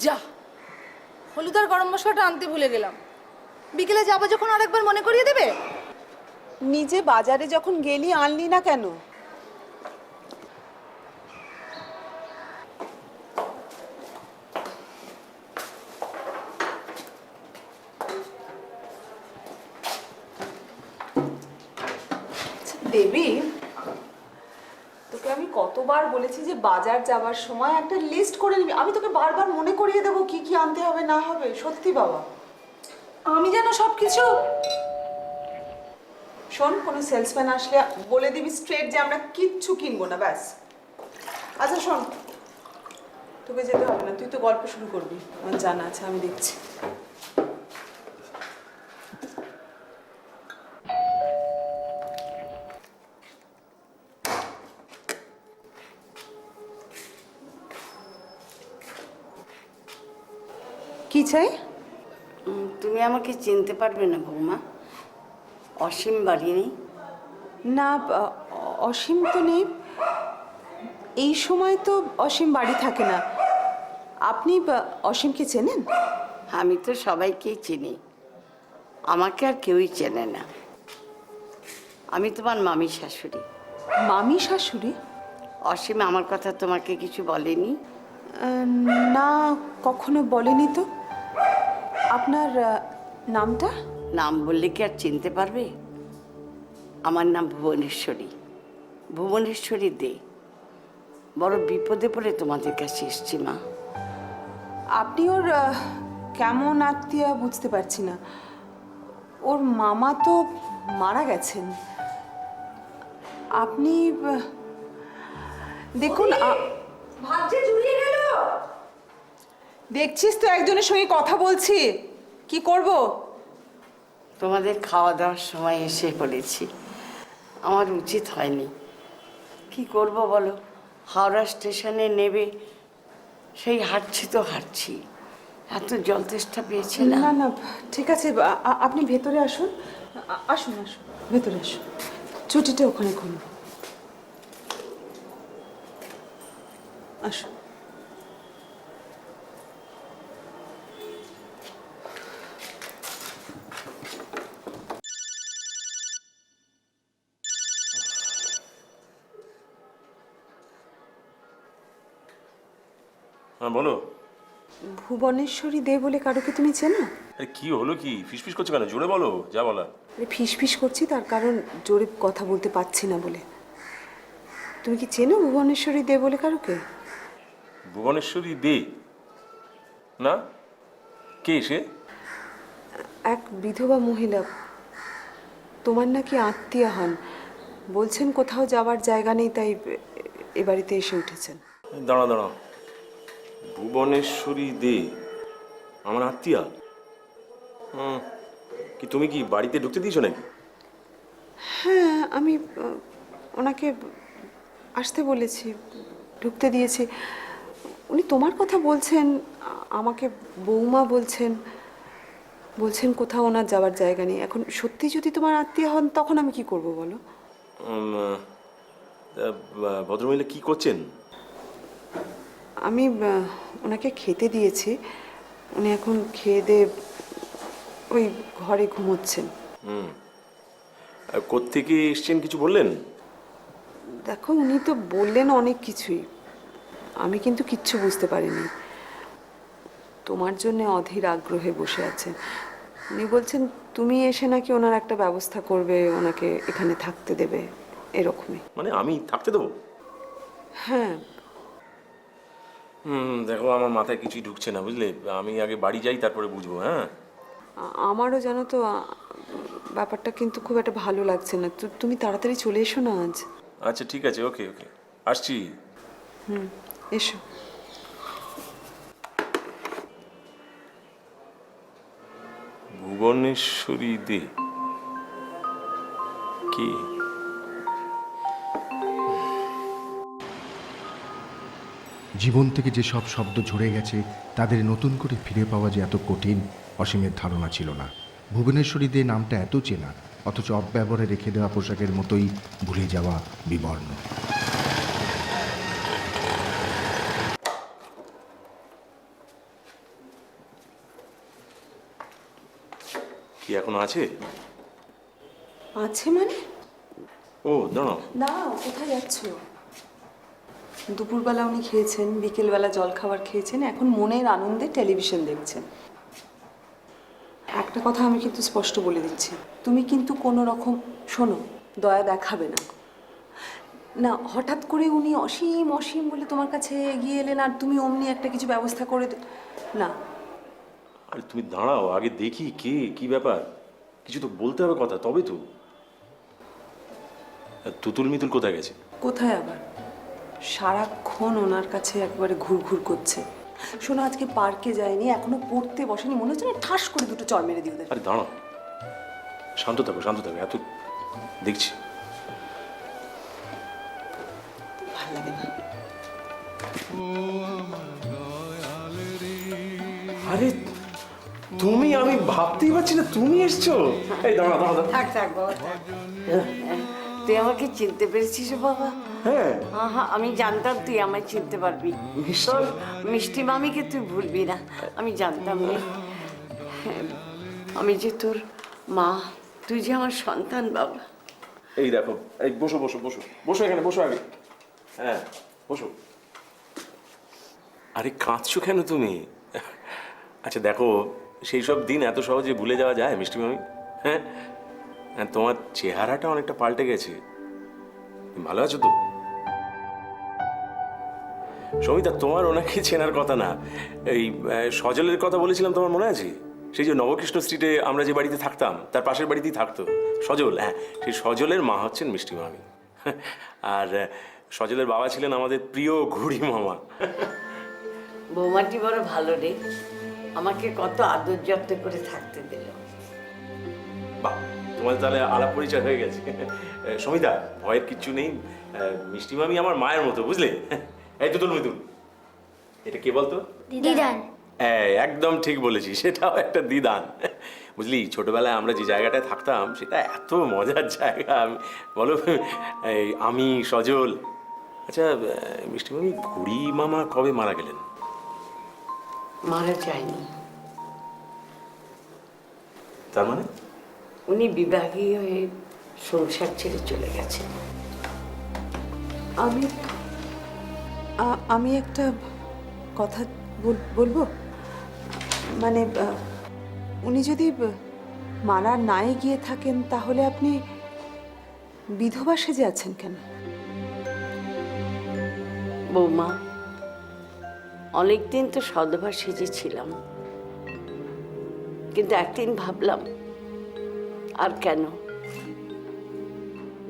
যা, হলুদ আর গরম মশলাটা আনতে ভুলে গেলাম। বিকেলে যাবো যখন আরেকবার মনে করিয়ে দেবে। নিজে বাজারে যখন গেলি আনলি না কেন? দেবী, তোকে আমি কতবার বলেছি যে বাজার যাবার সময় একটা লিস্ট করে নিবি। আমি তোকে বারবার মনে করিয়ে দেবো কি কি আনতে হবে না হবে। সত্যি বাবা, আমি যেন সবকিছু। শোন, কোনো সেলসম্যান আসলে বলে দিবি স্ট্রেট যে আমরা কিচ্ছু কিনবো না, ব্যাস। আচ্ছা শোন, তোকে যেতে হবে না, তুই তো গল্প শুরু করবি, আমার জানা আছে, আমি দেখছি। কি চাই? তুমি আমাকে চিনতে পারবে না বৌমা? অসীম বাড়ি নেই? না, অসীম তো নেই। এই সময় তো অসীম বাড়ি থাকে না। আপনি অসীমকে চেনেন? আমি তো সবাইকেই চিনি, আমাকে আর কেউই চেনে না। আমি তোমার মামি শাশুড়ি। মামি শাশুড়ি? অসীম আমার কথা তোমাকে কিছু বলেনি? না, কখনো বলেনি তো। আপনার নামটা? নাম বললে কি আর চিনতে পারবে? আমার নাম ভুবনেশ্বরী, ভুবনেশ্বরী দে। বড় বিপদে পড়ে তোমাদের কাছে এসছি মা। আপনি ওর কেমন আত্মীয় বুঝতে পারছি না। ওর মামা তো মারা গেছেন। আপনি দেখুন, ভাবছে জুড়িয়ে গেল। দেখছিস তো একজনের সঙ্গে কথা বলছি, কি করব? তোমাদের খাওয়া দাওয়ার সময় এসে পড়েছি, আমার উচিত হয়নি। কি করব বলো, হাওড়া স্টেশনে নেবে, সেই হাঁটছি তো হাঁটছি, এত জল তেষ্টা পেয়েছে না। না না, ঠিক আছে, আপনি ভেতরে আসুন। আসুন আসুন, ভেতরে আসুন। ছুটিটা ওখানে খুলুন, আসুন। হ্যাঁ বলো। ভুবনেশ্বরী দে বলে কারোকে তুমি চেনো? আরে কি হলো, কি ফিসফিস করছো কেন? জোরে বলো, যা বলা। ফিস ফিস করছি তার কারণ জোরে কথা বলতে পারছি না বলে। তুমি কি চেনো ভুবনেশ্বরী দে বলে কারোকে? ভুবনেশ্বরী দে? না, কে সে? এক বিধবা মহিলা, তোমার নাকি আত্মীয় হন। বলছেন কোথাও যাওয়ার জায়গা নেই, তাই এ বাড়িতে এসে উঠেছেন। দাঁড়া দাঁড়া, ভুবনেশ্বরী দে আমার আত্মীয়া? কি তুমি কি বাড়িতে ঢুকতে দিয়েছো নাকি? হ্যাঁ, আমি ওনাকে আসতে বলেছি, ঢুকতে দিয়েছি। উনি তোমার কথা বলছেন, আমাকে বৌমা বলছেন, বলছেন কোথাও ওনার যাওয়ার জায়গা নেই। এখন সত্যি যদি তোমার আত্মীয় হন তখন আমি কি করব বলো? ভদ্রমহিলা কি করছেন? আমি ওনাকে খেতে দিয়েছি, উনি এখন খেয়ে দিয়ে ওই ঘরে ঘুমোচ্ছেন। কোত্থেকে এসছেন কিছু বললেন? দেখো, উনি তো বললেন অনেক কিছুই, আমি কিন্তু কিচ্ছু বুঝতে পারিনি। তোমার জন্য অধীর আগ্রহে বসে আছেন। উনি বলছেন তুমি এসে নাকি ওনার একটা ব্যবস্থা করবে, ওনাকে এখানে থাকতে দেবে, এরকমই। মানে আমি থাকতে দেবো? হ্যাঁ। দেখো, আমার মাথায় কিছুই ঢুকছে না, বুঝলে। আমি আগে বাড়ি যাই, তারপরে বুঝবো। হ্যাঁ, আমারও জানো তো ব্যাপারটা কিন্তু খুব একটা ভালো লাগছে না। তুমি তাড়াতাড়ি চলে এসো না আজ। আচ্ছা ঠিক আছে, ওকে ওকে, আসছি। এসো। ভুবনেশ্বরী দে কি? জীবন থেকে যে সব শব্দ ঝরে গেছে তাদের নতুন করে ফিরে পাওয়া যে এত কঠিন, অসীমের ধারণা ছিল না। ভুবনেশ্বরী দে নামটা এত চেনা, অথচ অব্যবহারে রেখে দেওয়া পোশাকের মতোই ভুলে যাওয়া বিবর্ণ। কি এখনো আছে? আছে মানে? ও দাঁড়াও, না, কোথায় যাচ্ছ? দুপুরবেলা উনি খেয়েছেন, বিকেলবেলা জল খাবার খেয়েছেন, এখন মনের আনন্দে টেলিভিশন দেখছেন। একটা কথা আমি কিন্তু স্পষ্ট বলে দিচ্ছি, তুমি কিন্তু কোনো রকম, শোনো, দয়া দেখাবে না। না, হঠাৎ করে উনি অসীম অসীম বলে তোমার কাছে এগিয়ে এলেন আর তুমি অমনি একটা কিছু ব্যবস্থা করে না। আরে তুমি দাঁড়াও, আগে দেখি কে, কি ব্যাপার, কিছু তো বলতে হবে কথা, তবে তো। তুতুল মিতুল কোথায় গেছে? কোথায় আবার? সারাক্ষণ ওনার কাছে একবারে ঘুরঘুর করছে। শোনো, আজকে পার্কে যায়নি, এখনো পড়তে বসেনি, মনে হচ্ছে না ঠাস করে দুটো চড় মেরে দিই ওদের। আরে দাঁড়াও, শান্ত থাকো শান্ত থাকো, এত দেখছি। ভালো লাগে না। আরে তুমি, আমি ভাবতেই পারছি না তুমি এসছো। এই দাঁড়া দাঁড়া দাঁড়া। থাক থাক বাবা থাক। তুই আমাকে চিনতে পেরেছিস বাবা? হ্যাঁ, আহা, আমি জানতাম তুই আমায় চিনতে পারবি। তোর মিষ্টি মামিকে তুই ভুলবি না, আমি জানতাম রে। হ্যাঁ, আমি যে তোর মা, তুই যে আমার সন্তান বাবা। এই দেখো, এই বসো বসো বসো বসো, এখানে বসো আগে। হ্যাঁ বসো। আরে কাঁদছো কেন তুমি? আচ্ছা দেখো, সেই সব দিন এত সহজে ভুলে যাওয়া যায় মিষ্টি মামি? হ্যাঁ, তোমার চেহারাটা অনেকটা পাল্টে গেছে। ভালো আছো তো? সমিতা, তোমার ওনাকে চেনার কথা না, এই সজলের কথা বলেছিলাম, তোমার মনে আছে? সেই যে নবকৃষ্ণ স্ট্রিটে আমরা যে বাড়িতে থাকতাম, তার পাশের বাড়িতেই থাকতো সজল। হ্যাঁ, সেই সজলের মা হচ্ছেন মিষ্টি মামি। আর সজলের বাবা ছিলেন আমাদের প্রিয় ঘুড়ি মামা। বৌমাটি বড় ভালো রে, আমাকে কত আদর যত্ন করে থাকতে দিল। বাহ, তোমাদের তাহলে আলাপ পরিচয় হয়ে গেছে। সমিতা, ভয়ের কিচ্ছু নেই, মিষ্টি মামি আমার মায়ের মতো, বুঝলে? এই তুতুল মিতুল, এটা কে বলতো? দিদান। একদম ঠিক বলেছি, সেটাও একটা দিদান। বুঝলি, ছোটবেলায় আমরা যে জায়গাটায় থাকতাম সেটা এত মজার জায়গা। বলো, এই আমি সজল। আচ্ছা মিষ্টি মামি, ঘুড়ি মামা কবে মারা গেলেন? মারা যায়নি, তার মানে? উনি বিবাহী হয়ে সংসার ছেড়ে চলে গেছেন। আমি একটা কথা বলবো, মানে উনি যদি মারা নাই গিয়ে থাকেন তাহলে আপনি বিধবা সেজে আছেন কেন? বৌমা, অনেকদিন তো সধবা সেজেছিলাম, কিন্তু একদিন ভাবলাম আর কেন,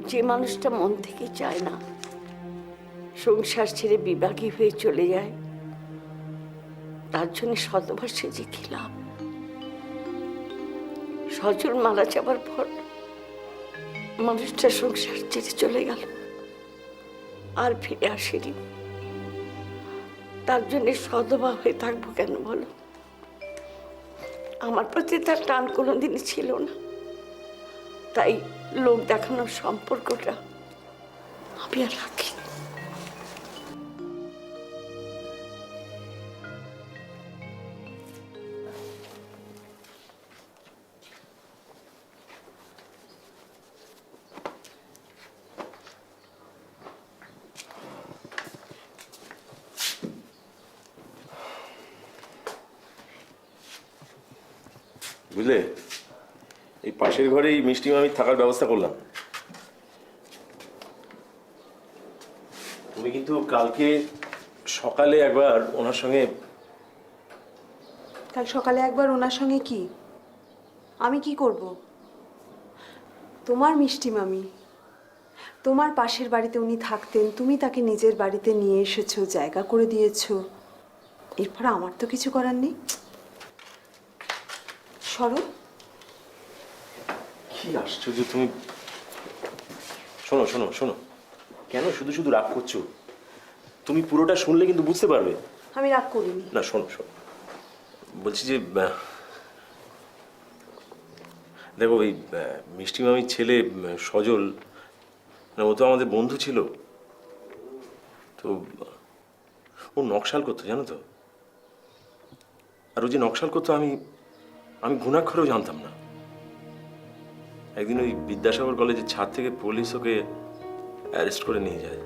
যে মানুষটা মন থেকে চায় না, সংসার ছেড়ে বিবাহী হয়ে চলে যায়, তার জন্য সধবা সেজে কি লাভ? সজল মারা যাবার পর মানুষটা সংসার ছেড়ে চলে গেল, আর ফিরে আসেনি। তার জন্য সধবা হয়ে থাকবো কেন বলো? আমার প্রতি তার টান কোনোদিনই ছিল না, তাই লোক দেখানোর সম্পর্কটা আমি আর রাখি। বুঝলে, এই পাশের ঘরেই মিষ্টি মামি থাকার ব্যবস্থা করলাম। তুমি কিন্তু কালকে সকালে একবার ওনার সঙ্গে। কাল সকালে একবার ওনার সঙ্গে কি? আমি কি করব? তোমার মিষ্টি মামি, তোমার পাশের বাড়িতে উনি থাকতেন, তুমি তাকে নিজের বাড়িতে নিয়ে এসেছো, জায়গা করে দিয়েছো, এরপর আমার তো কিছু করার নেই। সরো। কি আশ্চর্য তুমি! শোনো শোনো শোনো, কেন শুধু শুধু রাগ করছো? তুমি পুরোটা শুনলে কিন্তু বুঝতে পারবে। আমি রাগ করিনি। না শোনো শোনো, বলছি যে দেখো, এই মিষ্টি মামির ছেলে সজল, ও তো আমাদের বন্ধু ছিল, তো ও নকশাল করতো, জানো তো। আর ও যে নকশাল করতো আমি ঘুণাক্ষরেও জানতাম না। একদিন ওই বিদ্যাসাগর কলেজের ছাদ থেকে পুলিশ ওকে অ্যারেস্ট করে নিয়ে যায়।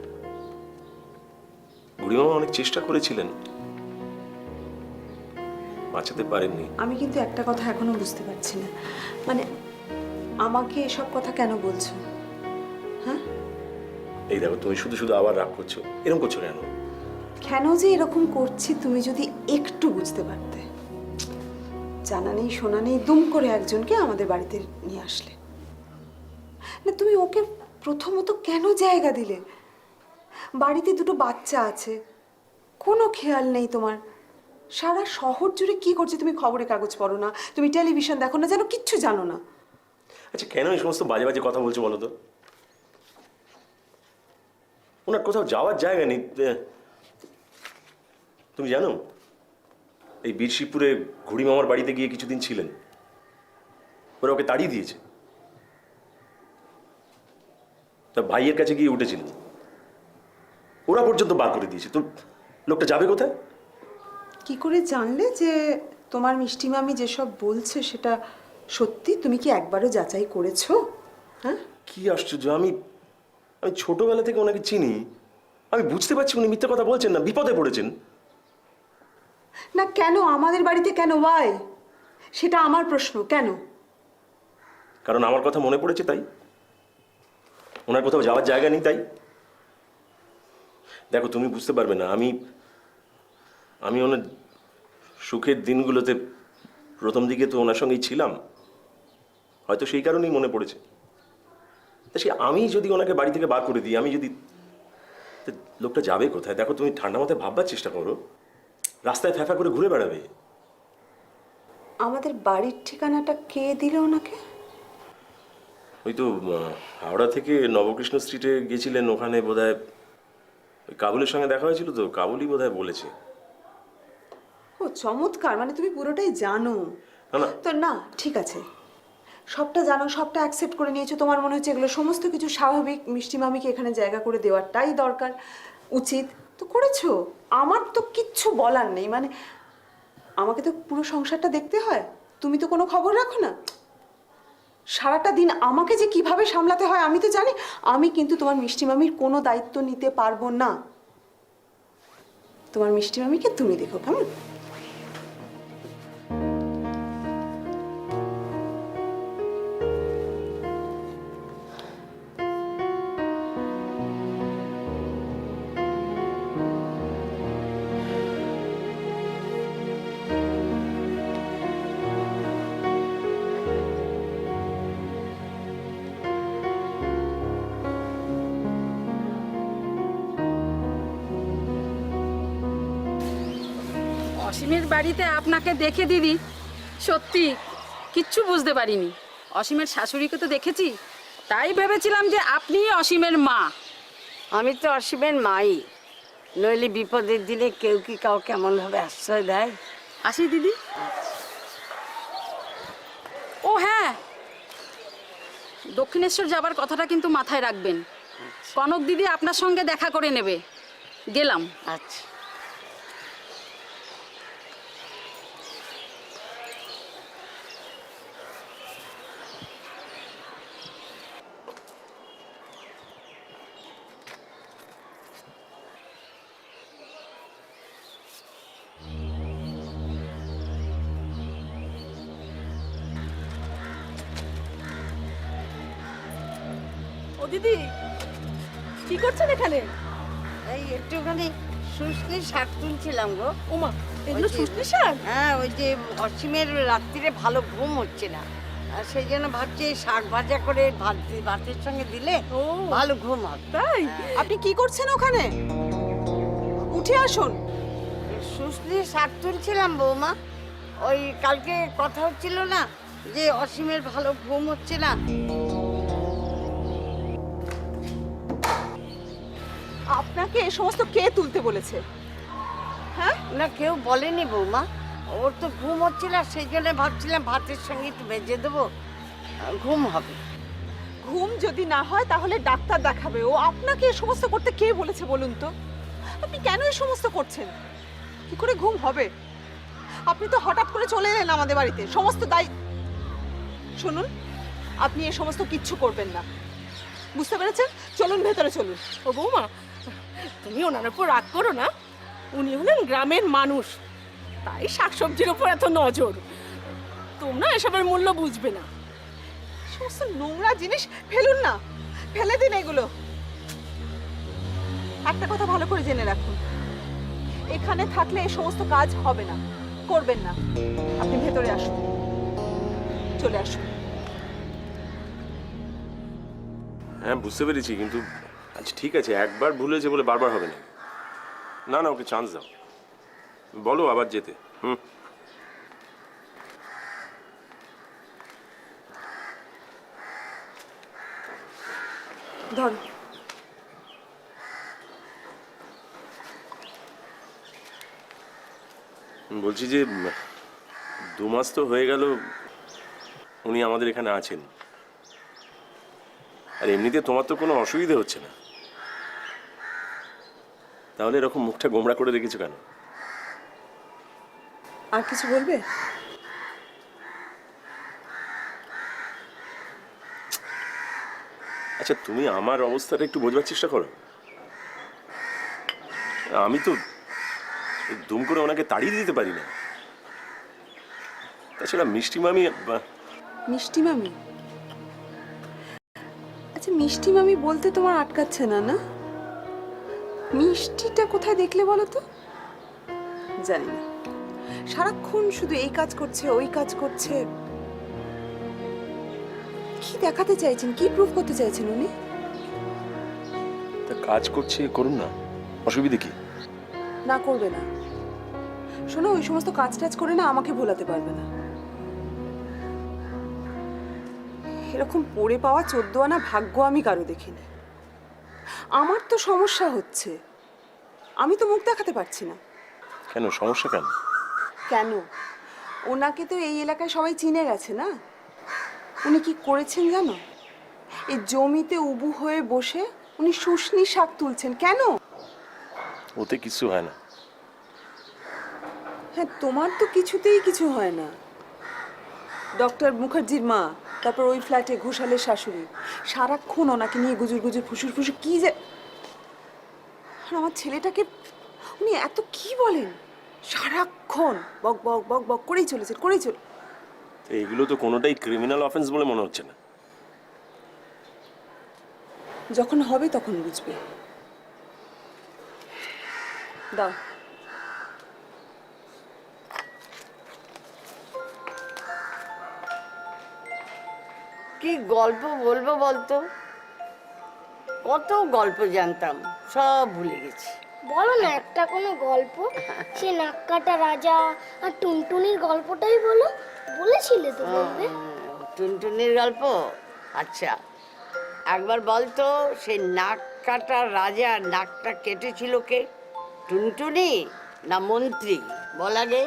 বুড়িমামা অনেক চেষ্টা করেছিলেন, বাঁচাতে পারেননি। আমি কিন্তু একটা কথা এখনো বুঝতে পারছি না, মানে আমাকে এসব কথা কেন বলছো? হ্যাঁ, এই দেখো তুমি শুধু শুধু আবার রাগ করছো, এরকম করছো কেন? কেন যে এরকম করছি তুমি যদি একটু বুঝতে পারতে। জানা নেই শোনা নেই দুম করে একজনকে আমাদের বাড়িতে নিয়ে আসলে। না তুমি ওকে প্রথমত কেন জায়গা দিলে? বাড়িতে দুটো বাচ্চা আছে, কোনো খেয়াল নেই তোমার। সারা শহর জুড়ে কি করছে তুমি খবরের কাগজ পড়ো না, তুমি টেলিভিশন দেখো না, যেন কিচ্ছু জানো না। আচ্ছা কেন এই সমস্ত বাজে বাজে কথা বলছো বলো তো? ওনার কোথাও যাওয়ার জায়গা নেই। তুমি জানো এই বীরশিবপুরে ঘুড়ি মামার বাড়িতে গিয়ে কিছুদিন ছিলেন, ওরা ওকে তাড়িয়ে দিয়েছে। তা ভাইয়ের কাছে গিয়ে উঠেছিলেন, ওরা পর্যন্ত বার করে দিয়েছে। তো লোকটা যাবে কোথায়? কি করে জানলে যে তোমার মিষ্টি মামি যেসব বলছে সেটা সত্যি? তুমি কি একবারও যাচাই করেছো? হ্যাঁ, কি আশ্চর্য! আমি ছোটবেলা থেকে ওনাকে চিনি, আমি বুঝতে পারছি উনি মিথ্যে কথা বলছেন না, বিপদে পড়েছেন। না কেন আমাদের বাড়িতে কেন? ওয়াই? সেটা আমার প্রশ্ন। কেন? কারণ আমার কথা মনে পড়েছে তাই। ওনার কোথাও যাওয়ার জায়গা নেই তাই। দেখো তুমি বুঝতে পারবে না, আমি ওনার সুখের দিনগুলোতে প্রথম দিকে তো ওনার সঙ্গেই ছিলাম, হয়তো সেই কারণেই মনে পড়েছে। তা সে আমি যদি ওনাকে বাড়ি থেকে বার করে দিই, আমি যদি, লোকটা যাবে কোথায়? দেখো তুমি ঠান্ডা মাথায় ভাববার চেষ্টা করো, রাস্তায় ফ্যাফা করে ঘুরে বেড়াবে। আমাদের বাড়ির ঠিকানাটা কে দিল ওনাকে? ওই তো হাওড়া থেকে নবকৃষ্ণ স্ট্রিটে গেছিলেন, ওখানে বোধহয় ওই কাবুলের সঙ্গে দেখা হয়েছিল, তো কাবুলই বোধহয় বলেছে। ও চমৎকার, মানে তুমি পুরোটাই জানো। না না, তো না ঠিক আছে, সবটা জানো, সবটা অ্যাকসেপ্ট করে নিয়েছো। তোমার মনে হচ্ছে এগুলো সমস্ত কিছু স্বাভাবিক, মিষ্টি মামিকে এখানে জায়গা করে দেওয়াটাই দরকার, উচিত, তো করেছো। আমার তো কিচ্ছু বলার নেই, মানে আমাকে তো পুরো সংসারটা দেখতে হয়। তুমি তো কোনো খবর রাখো না। সারাটা দিন আমাকে যে কিভাবে সামলাতে হয় আমি তো জানি। আমি কিন্তু তোমার মিষ্টি মামির কোনো দায়িত্ব নিতে পারবো না। তোমার মিষ্টি মামিকে তুমি দেখো, কেমন? অসীমের বাড়িতে আপনাকে দেখে দিদি সত্যি কিচ্ছু বুঝতে পারিনি। অসীমের শাশুড়িকে তো দেখেছি, তাই ভেবেছিলাম যে আপনিই অসীমের মা। আমি তো অসীমের মাই, নইলে বিপদের দিনে কেউ কি কাউকে এমনভাবে আশ্রয় দেয়? আসি দিদি। ও হ্যাঁ, দক্ষিণেশ্বর যাবার কথাটা কিন্তু মাথায় রাখবেন। কনক দিদি আপনার সঙ্গে দেখা করে নেবে। গেলাম। আচ্ছা। ও দিদি, কি করছেন এখানে? এই একটুখানি শুষ্নি শাক তুলছিলাম গো। ওমা, এগুলো ওই যে- সুস্মি শাক? হ্যাঁ, ওই যে অসীমের রাত্রিরে ভালো ঘুম হচ্ছে না, আর সেই জন্য ভাবছি এই শাক ভাজা করে ভাতের সঙ্গে দিলে ও। ভালো ঘুম হবে। তাই? আপনি কি করছেন ওখানে? উঠে আসুন। শুষ্নি শাক তুলছিলাম বৌমা। ওই কালকে কথা হচ্ছিল না যে অসীমের ভালো ঘুম হচ্ছে না। আপনাকে এ সমস্ত কে তুলতে বলেছে? হ্যাঁ, না কেউ বলেনি বৌমা, ওর তো ঘুম হচ্ছে না, সেই জন্য ভাবছিলাম ভাতের সঙ্গে একটু ভেজে দেবো, ঘুম হবে। ঘুম যদি না হয় তাহলে ডাক্তার দেখাবে। ও আপনাকে এ সমস্ত করতে কে বলেছে বলুন তো? আপনি কেন এই সমস্ত করছেন? কি করে ঘুম হবে? আপনি তো হঠাৎ করে চলে এলেন আমাদের বাড়িতে, সমস্ত দায়িত্ব। শুনুন, আপনি এ সমস্ত কিচ্ছু করবেন না, বুঝতে পেরেছেন? চলুন ভেতরে চলুন। ও বৌমা, তুমি ওনার উপর রাগ করো না। উনি হলেন গ্রামের মানুষ, তাই শাকসবজির ওপর এত নজর। তোমরা এসবের মূল্য বুঝবে না। সমস্ত নোংরা জিনিস ফেলুন না, ফেলে দিন এগুলো। একটা কথা ভালো করে জেনে রাখুন, এখানে থাকলে এই সমস্ত কাজ হবে না, করবেন না। আপনি ভেতরে আসুন, চলে আসুন। হ্যাঁ বুঝতে পেরেছি, কিন্তু আচ্ছা ঠিক আছে, একবার ভুল হয়েছে বলে বারবার হবে না। না না, ওকে চান্স দাও, বলো আবার যেতে। ধর, বলছি যে 2 মাস তো হয়ে গেল উনি আমাদের এখানে আছেন, আর এমনিতে তোমার তো কোনো অসুবিধা হচ্ছে না, তাহলে এরকম মুখটা গোমড়া করে রেখেছো কেন? আর কিছু বলবে? আচ্ছা তুমি আমার অবস্থাটা একটু বোঝবার চেষ্টা করো। আমি তো দুম করে ওনাকে তাড়িয়ে দিতে পারি না। তাছাড়া মিষ্টি মামি মিষ্টি মামি? আচ্ছা, মিষ্টি মামি বলতে তোমার আটকাচ্ছে না, না? মিষ্টিটা কোথায় দেখলে বলো তো? জানি না, সারাক্ষণ শুধু এই কাজ করছে, ওই কাজ করছে। কি দেখাতে চাইছেন, কি প্রুফ করতে চাইছেন উনি? তা কাজ করছে, করুন না, অসুবিধে কি? না, করবে না। শোনো, ওই সমস্ত কাজ টাজ করে না আমাকে ভোলাতে পারবে না। এরকম পড়ে পাওয়া 14 আনা ভাগ্য আমি কারো দেখিনি। আমার তো সমস্যা হচ্ছে, আমি তো মুখ দেখাতে পারছি না। কেন সমস্যা কেন? কেন? ওনাকে তো এই এলাকায় সবাই চিনে গেছে না। উনি কি করেছেন জানো? এই জমিতে উবু হয়ে বসে উনি শুষ্নি শাক তুলছেন। কেন? ওতে কিছু হয় না। হ্যাঁ, তোমার তো কিছুতেই কিছু হয় না। ডক্টর মুখার্জির মা, তারপর ওই ফ্ল্যাটে ঘোষালের শাশুড়ি, সারাক্ষণ ওনাকে নিয়ে গুজুর গুজুর ফুসুর ফুসুর কি যে। আর আমার ছেলেটাকে উনি এত কি বলেন, সারাক্ষণ বক বক বক বক করেই চলেছেন, করেই চলে। তো এগুলো তো কোনোটাই ক্রিমিনাল অফেন্স বলে মনে হচ্ছে না। যখন হবে তখন বুঝবে। দাও। কি গল্প বলবো বলতো? কত গল্প জানতাম, সব ভুলে গেছি। বলো না একটা কোনো গল্প, সে নাককাটা রাজা আর টুনটুনির গল্পটাই বলো। বলেছিলে তো বলবে। টুনটুনির গল্প? আচ্ছা একবার বলতো, সেই নাক কাটা রাজা নাকটা কেটেছিল কে? টুনটুনি না মন্ত্রী? বল আগে।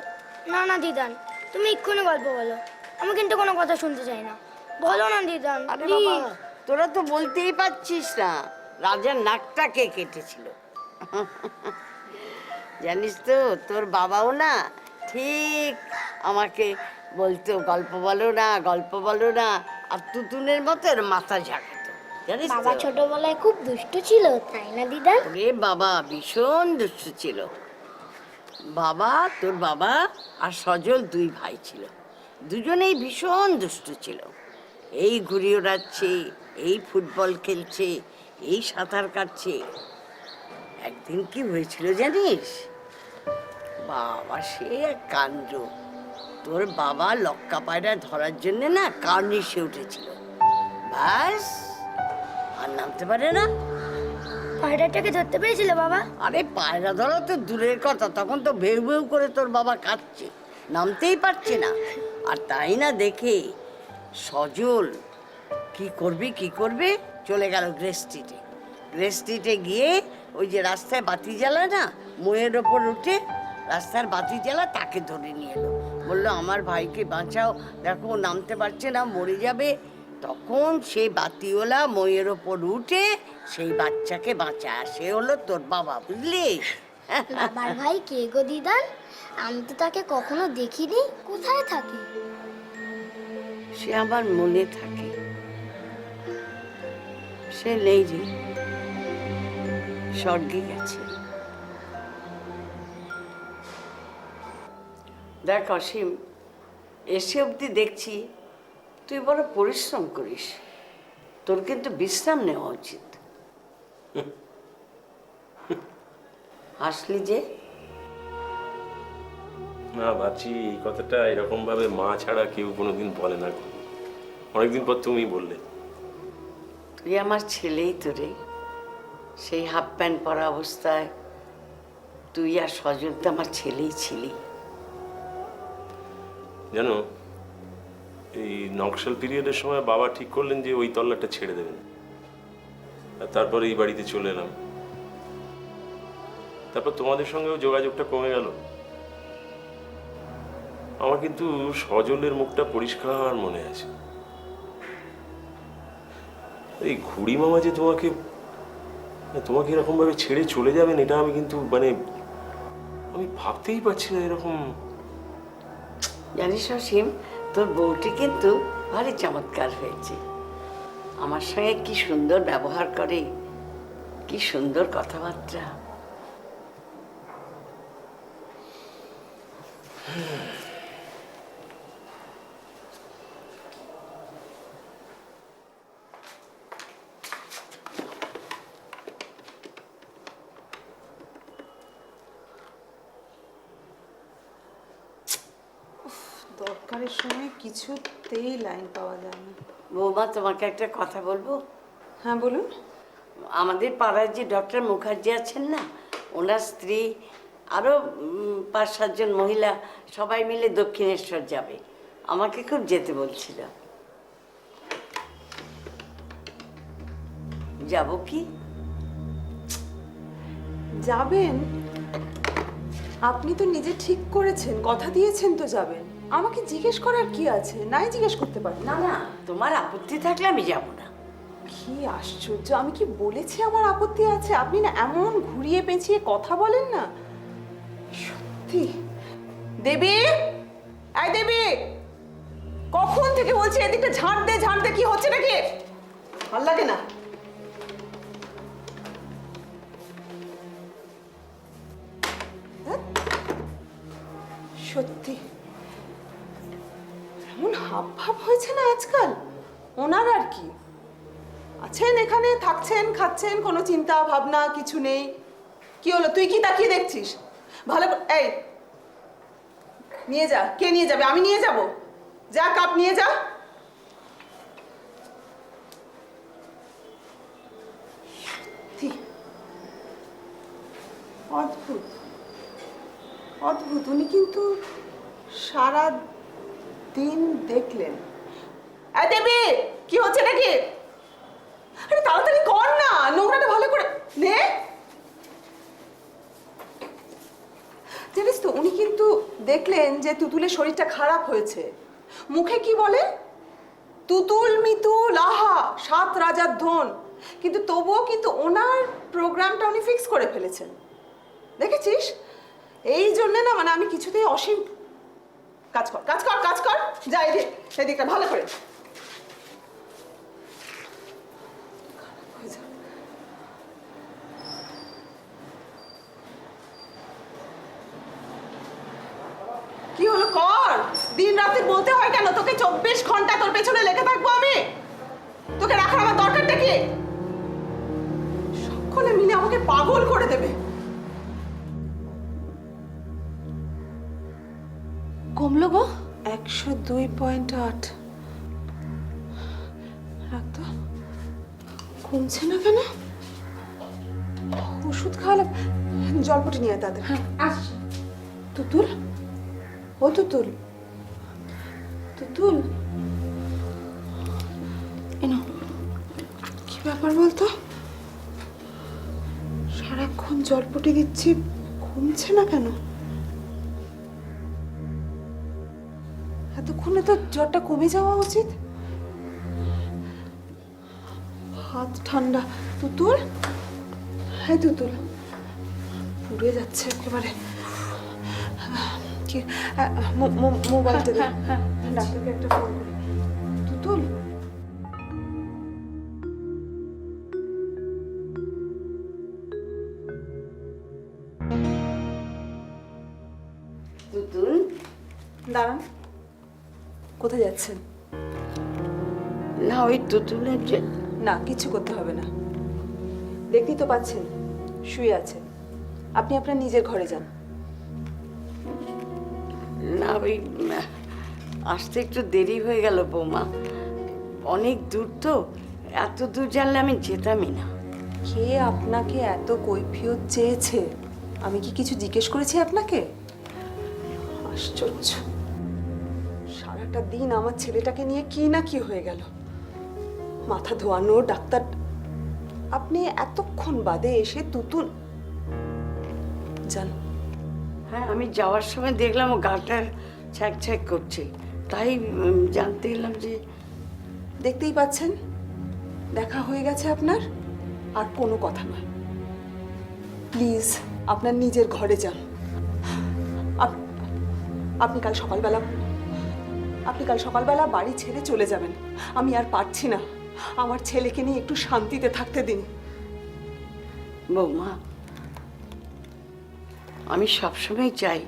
না না দিদান, তুমি এক্ষুনি গল্প বলো, আমি কিন্তু কোনো কথা শুনতে চাই না। বলো না দিদান, আরে বাবা, প্লিজ। তোরা তো বলতেই পারছিস না রাজার নাকটা কে কেটেছিল। জানিস তো, তোর বাবাও না ঠিক আমাকে বলতো গল্প বলো না, গল্প বলো না, আর তুতুনের মতো এর মাথা ঝাঁকাতো, জানিস তো? বাবা ছোটবেলায় খুব দুষ্টু ছিল, তাই না দিদান? ওরে বাবা, ভীষণ দুষ্টু ছিল বাবা। তোর বাবা আর সজল 2 ভাই ছিল, দুজনেই ভীষণ দুষ্টু ছিল। এই ঘুড়ি ওড়াচ্ছে, এই ফুটবল খেলছে, এই সাঁতার কাটছে। একদিন কি হয়েছিল জানিস? বাবা সে এক কাণ্ড। তোর বাবা লক্কা পায়রা ধরার জন্য না কার্নিশে উঠেছিল, ব্যাস আর নামতে পারে না। পায়রাটাকে ধরতে পেরেছিল বাবা? আরে পায়রা ধরা তো দূরের কথা, তখন তো ভেউ ভেউ করে তোর বাবা কাঁদছে, নামতেই পারছে না। আর তাই না দেখে সজল কি করবে চলে গেল গ্রেস স্ট্রিটে। গ্রেস স্ট্রিটে গিয়ে ওই যে রাস্তায় বাতি জ্বালা না, মোয়ের ওপর উঠে রাস্তার বাতি জ্বালা, তাকে ধরে নিয়ে এলো। বললো আমার ভাইকে বাঁচাও, দেখো নামতে পারছে না, মরে যাবে। তখন সেই বাতিওয়ালা মোয়ের ওপর উঠে সেই বাচ্চাকে বাঁচায়, সে হলো তোর বাবা, বুঝলি? বাবার ভাই কে গো দিদান? আমি তো তাকে কখনো দেখিনি, কোথায় থাকে? সে আমার মনে থাকে, সে নেই রে, স্বর্গে গেছে। দেখ অসীম, এসে অবধি দেখছি তুই বড় পরিশ্রম করিস, তোর কিন্তু বিশ্রাম নেওয়া উচিত। আসলি যে? না, ভাবছি এই কথাটা এরকম ভাবে মা ছাড়া কেউ কোনোদিন বলে না। অনেকদিন পর তুমি বললে। তুই আমার ছেলেই তো রে। সেই হাফ প্যান্ট পরা অবস্থায় তুই আর সজল তো আমার ছেলেই ছিলি। জানো, এই নকশাল পিরিয়ডের সময় বাবা ঠিক করলেন যে ওই তল্লাটা ছেড়ে দেবেন, আর তারপর এই বাড়িতে চলে এলাম। তারপর তোমাদের সঙ্গেও যোগাযোগটা কমে গেল। আমার কিন্তু সজলের মুখটা পরিষ্কার মনে আছে। এই ঘুড়ি মামা যে তোমাকে এরকম ভাবে ছেড়ে চলে যাবেন, এটা আমি কিন্তু আমি ভাবতেই পারছি না এরকম। জানিস অসীম, তোর বউটি কিন্তু ভারী চমৎকার হয়েছে। আমার সঙ্গে কি সুন্দর ব্যবহার করে, কি সুন্দর কথাবার্তা। দরকারের সময় কিছুতেই লাইন পাওয়া যায় না। বৌমা, তোমাকে একটা কথা বলবো? হ্যাঁ বলুন। আমাদের পাড়ার যে ডক্টর মুখার্জি আছেন না, ওনার স্ত্রী আরও 5-7 জন মহিলা সবাই মিলে দক্ষিণেশ্বর যাবে। আমাকে খুব যেতে বলছিল। যাব কি? যাবেন? আপনি তো নিজে ঠিক করেছেন, কথা দিয়েছেন তো যাবেন। আমাকে জিজ্ঞেস করার কি আছে? নাই জিজ্ঞেস করতে পারি না না, তোমার আপত্তি থাকলে আমি যাব না। কি আশ্চর্য, আমি কি বলেছি আমার আপত্তি আছে? আপনি না এমন ঘুরিয়ে পেঁচিয়ে কথা বলেন না, সত্যি। দেবী, আই দেবী, কখন থেকে বলছি এদিকটা ঝাঁট দে, ঝাঁট দে। কি হচ্ছে নাকি? ভাল লাগে না। সত্যি এমন হাব ভাব হয়েছে না আজকাল ওনার। আর কি আছেন এখানে, থাকছেন, খাচ্ছেন, কোনো চিন্তা ভাবনা কিছু নেই। কি হলো, তুই কি তাকিয়ে দেখছিস? ভালো এই নিয়ে যা। কে নিয়ে যাবে? আমি নিয়ে যাব। যা, কাপ নিয়ে যা। অদ্ভুত অদ্ভুত। উনি কিন্তু সারা দিন দেখলেন। এই দেবী, কি হচ্ছে নাকি? আরে তাড়াতাড়ি কর না, নোংরাটা ভালো করে নে। জানিস তো, উনি কিন্তু দেখলেন যে তুতুলের শরীরটা খারাপ হয়েছে। মুখে কি বলে? তুতুল মিতুল আহা 7 রাজার ধন। কিন্তু তবুও কিন্তু ওনার প্রোগ্রামটা উনি ফিক্স করে ফেলেছেন। দেখেছিস? এই জন্য না মানে আমি কিছুতেই অসীম। কাজ কর, কাজ কর, কাজ কর। যা এদিকটা ভালো করে। কি হলো, কর। দিন রাতে বলতে হয় কেন? তোকে 24 ঘন্টা তোর পেছনে লেগে থাকবো আমি? তোকে রাখার আমার দরকারটা কি? সকলে মিলে আমাকে পাগল করে দেবে। কমলো গো? 102.8। রাখ তো। কমছে না কেন? ওষুধ খাওয়ালে। জলপটি নিয়ে তাদের। আসছি। তুতুল, ও তুতুল, তুতুল, এনো। কি ব্যাপার বলতো? সারাক্ষণ জলপটি দিচ্ছি, কমছে না কেন? এতক্ষণে তো জ্বরটা কমে যাওয়া উচিত। হাত ঠান্ডা। তুতুল, হ্যাঁ তুতুল, পুড়ে যাচ্ছে একেবারে। কি মোবাইলটা দে, ডাক্তারকে একটা ফোন করি। তুতুল, দাঁড়ান, কোথায় যাচ্ছেন? না ওই তুতুলের যে না, কিছু করতে হবে না। দেখতেই তো পাচ্ছেন শুয়ে আছে। আপনি আপনার নিজের ঘরে যান। না ওই আসতে একটু দেরি হয়ে গেল বৌমা, অনেক দূর তো, এত দূর জানলে আমি যেতামই না। কে আপনাকে এত কৈফিয়ত চেয়েছে? আমি কি কিছু জিজ্ঞেস করেছি আপনাকে? আশ্চর্য, সারাটা দিন আমার ছেলেটাকে নিয়ে কি না কি হয়ে গেল। মাথা ধোয়ানো, ডাক্তার, আপনি এতক্ষণ বাদে এসে তুতুল যান। হ্যাঁ আমি যাওয়ার সময় দেখলাম ও গাটা ছ্যাক ছ্যাক করছে, তাই জানতে এলাম যে। দেখতেই পাচ্ছেন দেখা হয়ে গেছে আপনার, আর কোনো কথা নয়। প্লিজ আপনার নিজের ঘরে যান। আপনি কাল সকালবেলা বাড়ি ছেড়ে চলে যাবেন। আমি আর পারছি না, আমার ছেলেকে নিয়ে একটু শান্তিতে থাকতে দিন। বৌমা আমি সবসময় চাই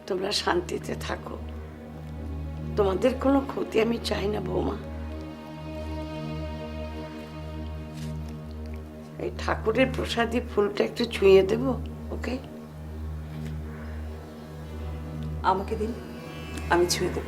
তোমরা শান্তিতে থাকো, তোমাদের কোনো ক্ষতি আমি চাই না বৌমা। এই ঠাকুরের প্রসাদী ফুলটা একটু ছুঁয়ে দেবো ওকে? আমাকে দিন, আমি ছুঁয়ে দেব।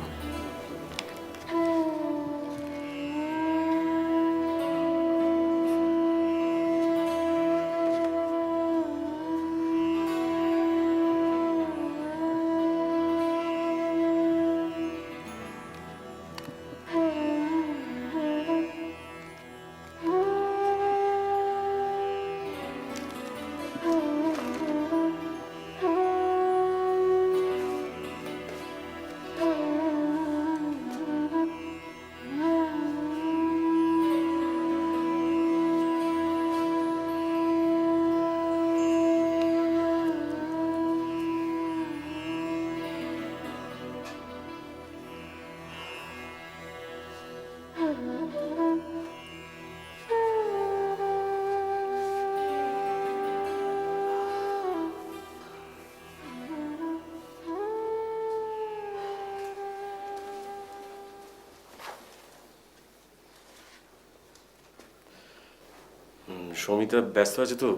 সমিতা ব্যস্ত আছে তো,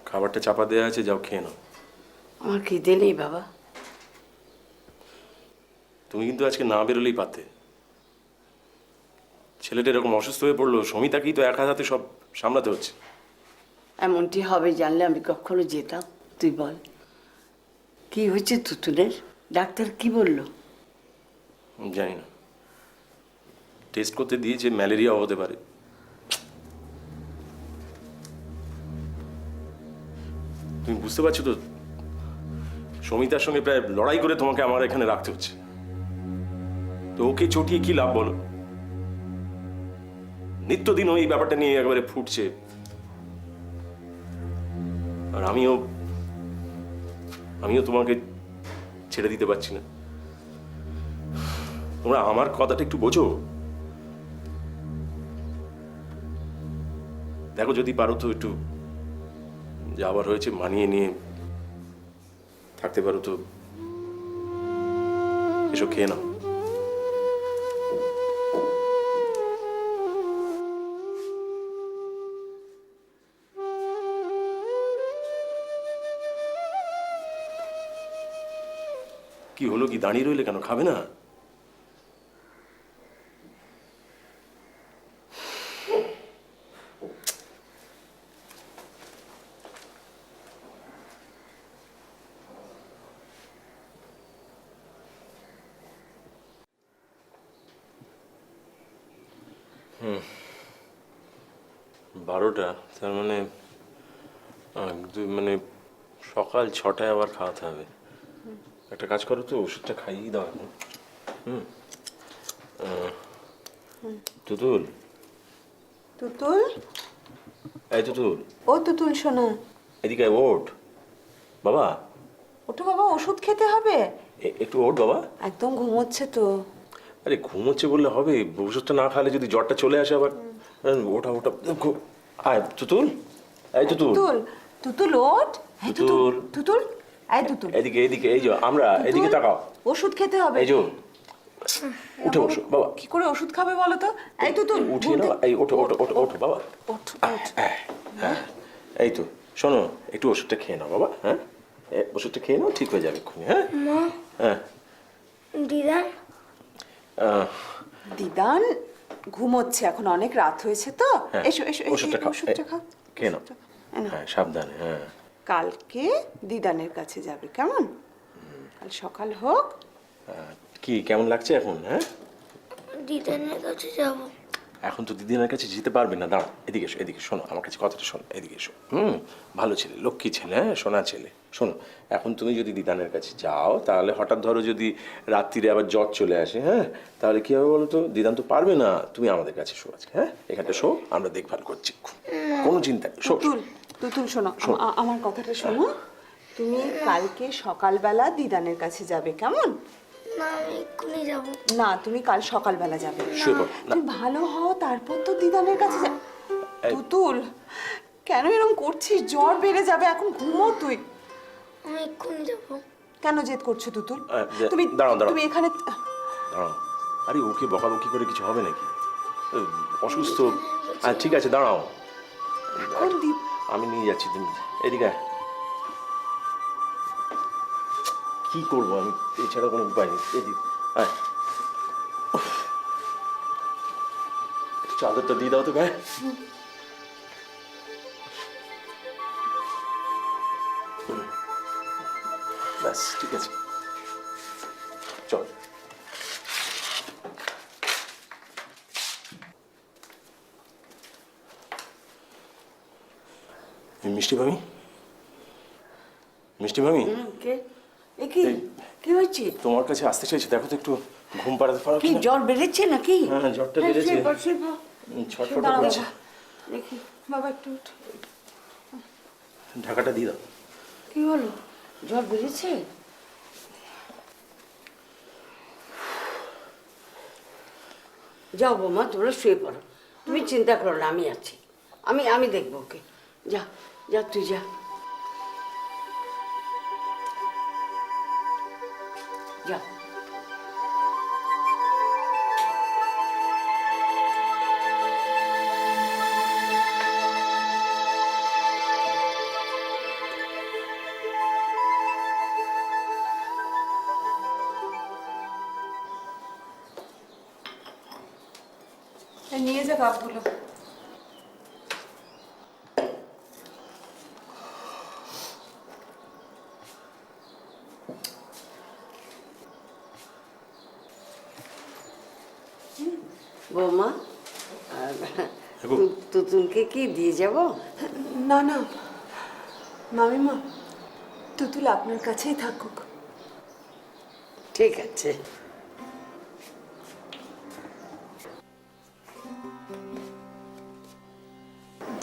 খাবারটা চাপা দেওয়া আছে, যাও খেয়ে নাও। আমার খিদে নেই বাবা। তুমি কিন্তু আজকে না বেরোলেই পারতে। ছেলেটা এরকম অসুস্থ হয়ে পড়লো, সমিতাকেই তো একা হাতে সব সামলাতে হচ্ছে। এমনটি হবে জানলে আমি কখনো যেতাম? তুই বল কি হয়েছে তুতুলের? ডাক্তার কি বললো? জানি না, টেস্ট করতে দিয়েছে, ম্যালেরিয়াও হতে পারে। তুমি বুঝতে পারছো তো, সমিতার সঙ্গে প্রায় লড়াই করে তোমাকে আমার এখানে রাখতে হচ্ছে। তো ওকে চটিয়ে কি লাভ বলো? নিত্যদিন ওই ব্যাপারটা নিয়ে একেবারে ফুটছে, আর আমিও তোমাকে ছেড়ে দিতে পারছি না। তোমরা আমার কথাটা একটু বোঝো। দেখো যদি পারো তো একটু, যা আবার হয়েছে মানিয়ে নিয়ে থাকতে পারো তো এসো, খেয়ে নাও। কি হলো, কি দাঁড়িয়ে রইলে কেন? খাবে না? বারোটা, তার মানে মানে সকাল 6টায় আবার খাওয়াতে হবে। একটা কাজ করো তো, ওষুধটা খাইয়ে দাও এখন। তুতুল, তুতুল, এই তুতুল, ও তুতুল শোনা, এদিকে ওঠ বাবা। ওঠো বাবা, ওষুধ খেতে হবে। একটু ওঠ বাবা। একদম ঘুমোচ্ছে তো। আরে ঘুমোচ্ছে বললে হবে? ওষুধটা না খালে যদি জ্বরটা চলে আসে আবার। ওঠা ওঠা, আয় তুতুল, এই তুতুল, তুতুল, তুতুল ওঠ। এই তুতুল, তুতুল। তুতুল, এই তুতুল এদিকে এদিকে, এই যে আমরা, এদিকে তাকাও। ওষুধ খেতে হবে। এই যে উঠে বসো বাবা। কি করে ওষুধ খাবে বলো তো? এই তুতুল উঠিয়ে নাও, এই ওঠো ওঠো ওঠো ওঠো বাবা। হ্যাঁ এই তো শোনো, একটু ওষুধটা খেয়ে নাও বাবা। হ্যাঁ ওষুধটা খেয়ে নাও, ঠিক হয়ে যাবে এক্ষুনি। হ্যাঁ হ্যাঁ। দিদা দিদান ঘুমোচ্ছে, এখন অনেক রাত হয়েছে তো। হ্যাঁ, এসো এসো এসো, ওষুধটা খাও, ওষুধটা খাও। খেয়ে নাও। এই নাও। হ্যাঁ সাবধানে। হ্যাঁ কালকে দিদানের কাছে যাবে, কেমন? কাল সকাল হোক। কি কেমন লাগছে এখন? হ্যাঁ দিদানের কাছে যাব। এখন তো দিদিনের কাছে যেতে পারবে না, দাঁড়া এদিকে এসো, এদিকে শোনো আমার কাছে কথাটা শোনো, এদিকে এসো। ভালো ছেলে, লক্ষ্মী ছেলে, হ্যাঁ সোনা ছেলে। শোনো, এখন তুমি যদি দিদানের কাছে যাও, তাহলে হঠাৎ ধরো যদি রাত্রিরে আবার জ্বর চলে আসে, হ্যাঁ তাহলে কি হবে বলো তো? দিদান তো পারবে না, তুমি আমাদের কাছে শো আজকে। হ্যাঁ এখানটা শো, আমরা দেখভাল করছি, কোনো চিন্তা নেই। শো তুতুল তুতুল শোনো, আমার কথাটা শোনো। তুমি কালকে সকালবেলা দিদানের কাছে যাবে, কেমন? না আমি এক্ষুনি যাব। না, তুমি কাল সকালবেলা যাবে। শুয়ে পড়ো। না, তুমি ভালো হও, তারপর তো দিদানের কাছে যা। তুতুল কেন এরকম করছিস? জ্বর বেড়ে যাবে, এখন ঘুমো তুই। আমি এক্ষুনি যাব। কেন জেদ করছো তুতুল? তুমি দাঁড়াও দাঁড়াও তুমি এখানে দাঁড়াও। আরে ওকে বকাবকি করে কিছু হবে নাকি? অসুস্থ। ঠিক আছে দাঁড়াও, কোন দিন আমি নিয়ে যাচ্ছি, তুমি এদিকে আয়। কি করবো আমি, এছাড়া কোনো উপায় নেই। এদিক আয়, চাদরটা দিয়ে দাও তো গায়ে। ব্যাস ঠিক আছে, চল। মিষ্টি ভাবি, মিষ্টি ভাবি, কে এ কি কি হয়েছে? তোমার কাছে আসতে চাইছি, দেখো তো একটু ঘুম পাড়াতে পারো কি কিনা? জ্বর বেড়েছে নাকি? হ্যাঁ জ্বরটা বেড়েছে, ছটফট করছে। দেখি বাবা একটু উঠ। ঢাকাটা দিয়ে দাও। কি হলো, জ্বর বেড়েছে? যাও বৌমা, তোমরা শুয়ে পড়ো, তুমি চিন্তা করো না, আমি আছি, আমি দেখবো ওকে। যা যা তুই যা যা। নিয়ে যা কাপগুলো। বৌমা, তুতুলকে কি দিয়ে যাব? না না মামিমা, তুতুল আপনার কাছেই থাকুক। ঠিক আছে।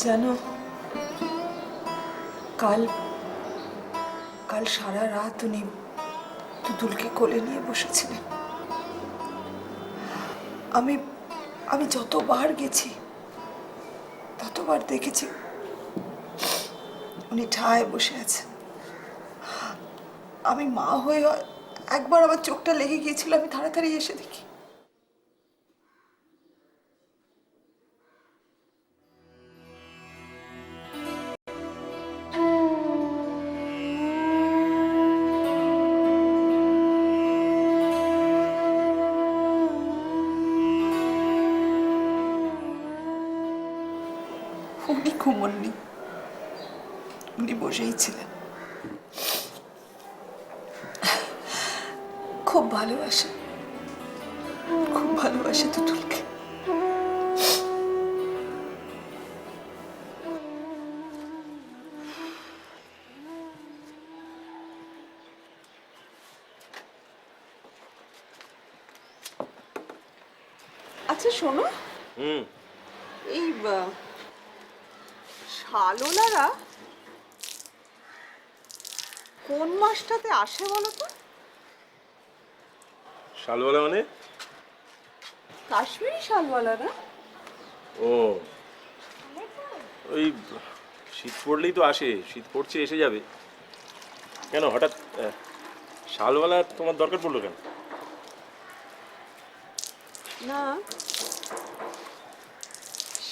জানো, কাল কাল সারা রাত উনি তুতুলকে কোলে নিয়ে বসেছিলেন। আমি যতবার গেছি ততবার দেখেছি উনি ঠায় বসে আছেন। আমি মা হয়ে একবার আমার চোখটা লেগে গিয়েছিল, আমি তাড়াতাড়ি এসে দেখি উনি ঘুমননি, উনি বসেই ছিলেন। খুব ভালোবাসে, খুব ভালোবাসে তুতুলকে। আচ্ছা শোনো, এই শালোলারা কোন মাসটাতে আসে বলো তো? শালওয়ালা মানে? কাশ্মীরি শালওয়ালারা। ও ওই শীত পড়লেই তো আসে, শীত পড়ছে এসে যাবে। কেন হঠাৎ শালওয়ালা তোমার দরকার পড়লো কেন? না,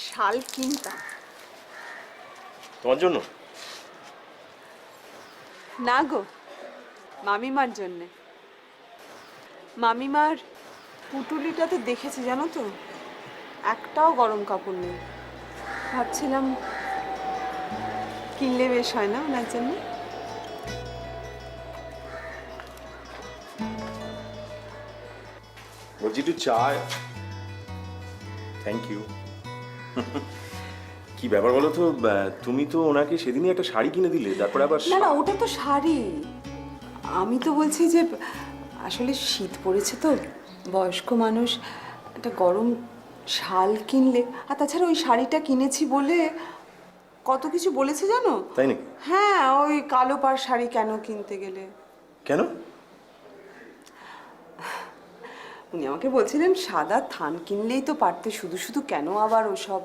শাল কিনতাম। তোমার জন্য? না গো, মামিমার জন্যে। মামিমার পুটুলিটা তো দেখেছি জানো তো, একটাও গরম কাপড় নেই। ভাবছিলাম কিনলে বেশ হয় না ওনার জন্য। বলছি একটু চা। Thank you. কি ব্যাপার বলো তো, তুমি তো ওনাকে সেদিনই একটা শাড়ি কিনে দিলে, তারপরে আবার না না, ওটা তো শাড়ি। আমি তো বলছি যে আসলে শীত পড়েছে তো, বয়স্ক মানুষ একটা গরম শাল কিনলে। আর তাছাড়া ওই শাড়িটা কিনেছি বলে কত কিছু বলেছে জানো? তাই নাকি? হ্যাঁ, ওই কালো পাড় শাড়ি কেন কিনতে গেলে। কেন? উনি আমাকে বলছিলেন সাদা থান কিনলেই তো পারতে, শুধু শুধু কেন আবার ওসব।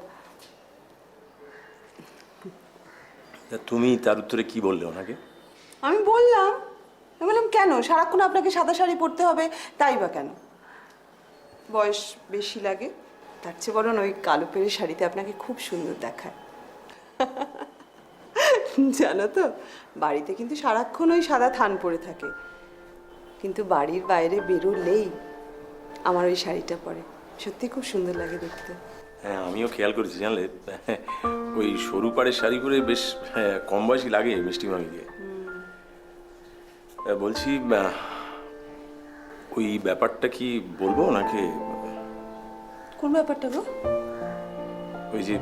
তা তুমি তার উত্তরে কি বললে ওনাকে? আমি বললাম কেন সারাক্ষণ আপনাকে সাদা শাড়ি পরতে হবে, তাই বা কেন? বয়স বেশি লাগে, তার চেয়ে বরং ওই কালো পেড়ে শাড়িতে আপনাকে খুব সুন্দর দেখায়। জানো তো, বাড়িতে কিন্তু সারাক্ষণ ওই সাদা থান পরে থাকে, কিন্তু বাড়ির বাইরে বেরোলেই আমার ওই শাড়িটা পরে সত্যি খুব সুন্দর লাগে দেখতে। হ্যাঁ, আমিও খেয়াল করেছি জানলে, ওই সরু পাড়ের শাড়ি পরে বেশ কম বয়সী লাগে মিষ্টি মামিকে। বলছি ওই ব্যাপারটা কি বলবো ওনাকে? কোন ব্যাপারটা গো? ওই যে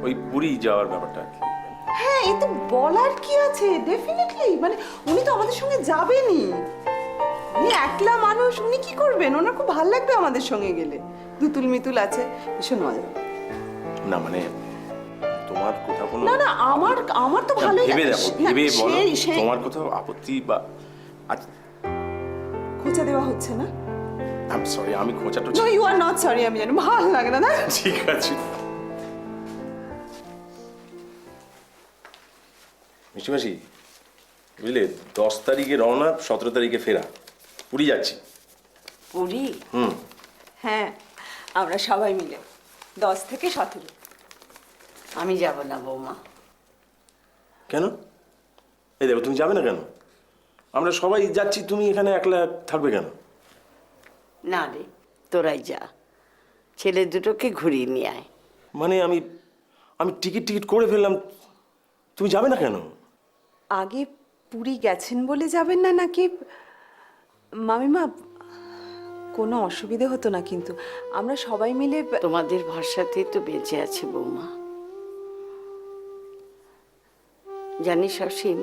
ওই পুরী যাওয়ার ব্যাপারটা আর কি। হ্যাঁ, এই তো বলার কি আছে, ডেফিনেটলি। মানে উনি তো আমাদের সঙ্গে যাবেনই। উনি একলা মানুষ, উনি কি করবেন? ওনার খুব ভালো লাগবে আমাদের সঙ্গে গেলে। দুতুল মিতুল আছে, ভীষণ মজা। না মানে তোমার কোথাও কোনো না না, আমার তো ভালোই ভেবে লাগে। দেখো, না, ভেবে বলো সেই তোমার কোথাও আপত্তি বা খোঁচা দেওয়া হচ্ছে না। আই এম সরি, আমি খোঁচাটা no, you are not sorry. আমি জানি ভালো লাগে না। ঠিক আছে। মিষ্টি মাসি, বুঝলে 10 তারিখে রওনা, 17 তারিখে ফেরা। পুরী যাচ্ছি। পুরী? হ্যাঁ, আমরা সবাই মিলে 10 থেকে 17। আমি যাব না বৌমা। কেন? এই দেখো, তুমি যাবে না কেন? আমরা সবাই যাচ্ছি, তুমি এখানে একলা থাকবে কেন? না রে, তোরাই যা, ছেলে দুটোকে ঘুরিয়ে নিয়ে আয়। মানে আমি টিকিট করে ফেললাম, তুমি যাবে না কেন? আগে পুরী গেছেন বলে যাবেন না নাকি? মামিমা, কোনো অসুবিধে হতো না কিন্তু আমরা সবাই মিলে। তোমাদের ভরসাতেই তো বেঁচে আছে বৌমা। জানিস অসীম,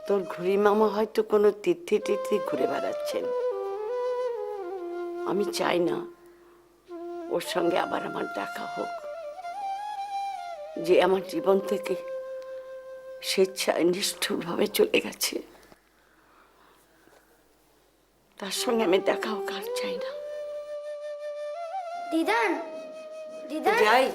তোর ঘুড়ি মামা হয়তো কোনো তীর্থে ঘুরে বেড়াচ্ছেন। আমি চাই না ওর সঙ্গে আবার আমার দেখা হোক। যে আমার জীবন থেকে স্বেচ্ছায় নিষ্ঠুরভাবে চলে গেছে, তার সঙ্গে আমি দেখা হোক আর চাই না। দিদান, দিদান, যাই।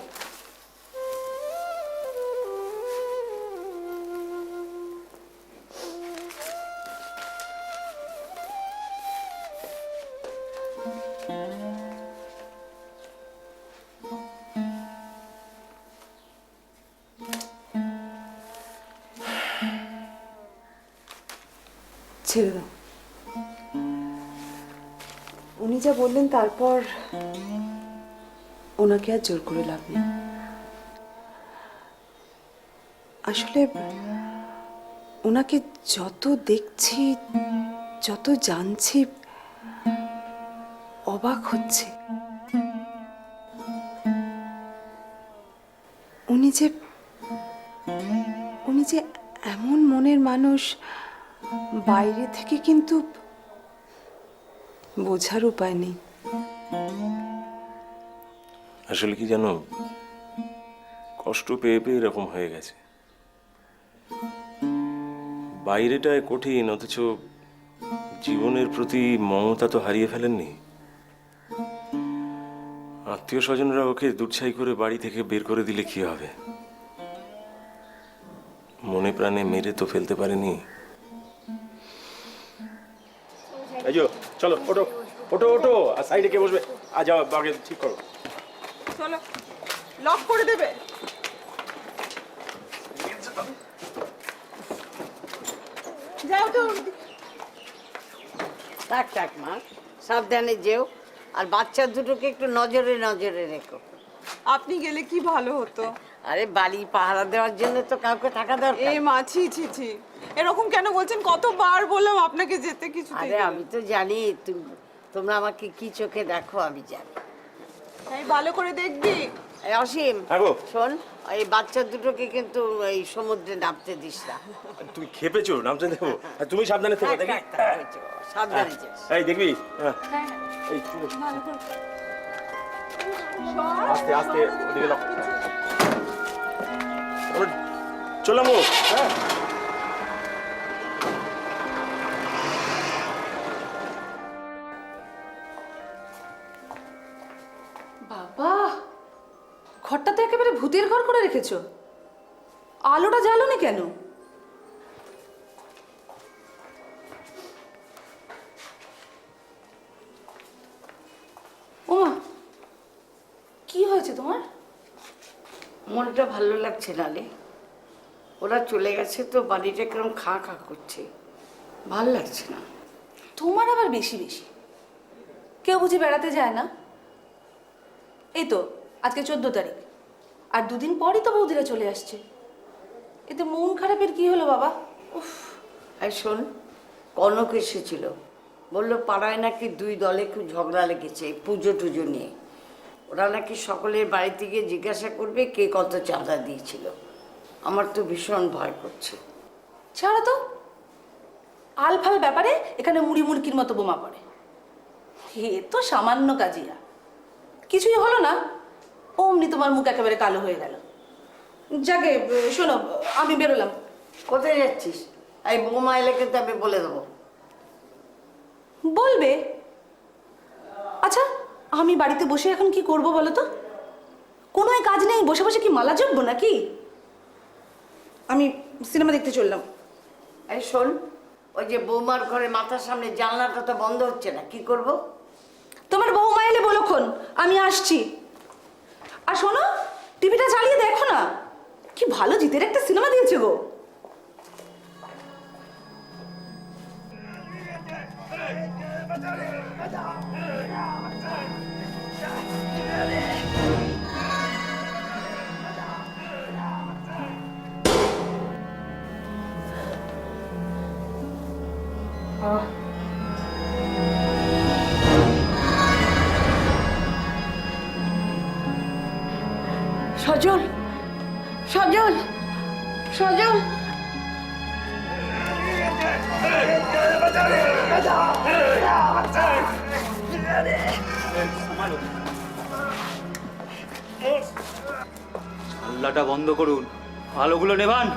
ছেড়ে দাও। উনি যা বললেন তারপর ওনাকে আর জোর করে লাভ নেই। আসলে ওনাকে যত দেখছি, যত জানছি, অবাক হচ্ছে। উনি যে এমন মনের মানুষ, বাইরে থেকে কিন্তু বোঝার উপায় নেই। আসলে কি জানো, কষ্ট পেয়ে পেয়ে এরকম হয়ে গেছে। বাইরেটায় কঠিন, অথচ জীবনের প্রতি মমতা তো হারিয়ে ফেলেননি। আত্মীয় স্বজনরা ওকে দুধছাই করে বাড়ি থেকে বের করে দিলে কি হবে? মনে প্রাণে মেরে তো ফেলতে পারেনি। এই যো, চলো ওঠো ওঠো ওঠো, আর সাইডে কে বসবে? যাও আগে ঠিক করো। চলো, লক করে দেবে। যাও তো। থাক থাক মা, সাবধানে যেও, আর বাচ্চা দুটোকে একটু নজরে নজরে রেখো। আপনি গেলে কি ভালো হতো। আরে বাড়ি পাহারা দেওয়ার জন্য তো কাউকে থাকা দরকার। এ মা, ছি ছি ছি, এরকম কেন বলছেন? কতবার বললাম আপনাকে যেতে, কিছু। আরে আমি তো জানি তোমরা আমাকে কি চোখে দেখো, আমি জানি। এই ভালো করে দেখবি। এই অসীম, হ্যাঁ গো। শোন, এই বাচ্চা দুটোকে কিন্তু এই সমুদ্রে নামতে দিস না। তুমি খেপেছো, নামতে দেবো? আর তুমি সাবধানে থেকো, দেখি। সাবধানে যাস। এই দেখবি, এই আস্তে আস্তে ওদিকে লক্ষ্য। চলাম গো। হ্যাঁ, বাবা, ঘরটা তো একেবারে ভূতের ঘর করে রেখেছো। আলোটা জ্বালোনি কেন? ওমা, কি হয়েছে তোমার? মনটা ভালো লাগছে না রে। ওরা চলে গেছে তো বাড়িটা কিরম খা খা করছে, ভাল লাগছে না। তোমার আবার বেশি বেশি। কেউ বুঝি বেড়াতে যায় না? এই তো আজকে 14 তারিখ, আর দুদিন পরই তো বৌদিরা চলে আসছে। এতে মন খারাপের কি হলো বাবা? উফ। আর শোন, কনক এসেছিল, বললো পাড়ায় নাকি দুই দলে খুব ঝগড়া লেগেছে পুজো টুজো নিয়ে। ওরা নাকি সকলের বাড়িতে গিয়ে জিজ্ঞাসা করবে কে কত চাঁদা দিয়েছিল। আমার তো ভীষণ ভয় করছে। ছাড়ো তো, আলফাল ব্যাপারে এখানে মুড়ি মুড়কির মতো বোমা পড়ে। এ তো সামান্য কাজিয়া, কিছুই হলো না, অমনি তোমার মুখ একেবারে কালো হয়ে গেল। যাকে শোনো, আমি বেরোলাম। কোথায় যাচ্ছিস? এই বোমা এলে কিন্তু আমি বলে দেবো। বলবে? আচ্ছা, আমি বাড়িতে বসে এখন কি করব বলো তো? কোনো কাজ নেই, বসে বসে কি মালা জপবো নাকি? আমি সিনেমা দেখতে চললাম। এই শোন, ওই যে বৌমার ঘরে মাথার সামনে জানলাটা তো বন্ধ হচ্ছে না, কি করব? তোমার বৌমা এলে বলোক্ষণ, আমি আসছি। আর শোনো, টিভিটা চালিয়ে দেখো না, কি ভালো জিতের একটা সিনেমা দিয়েছে গো। সজল, সজল, সজল। জানলাটা বন্ধ করুন, আলোগুলো নেবান।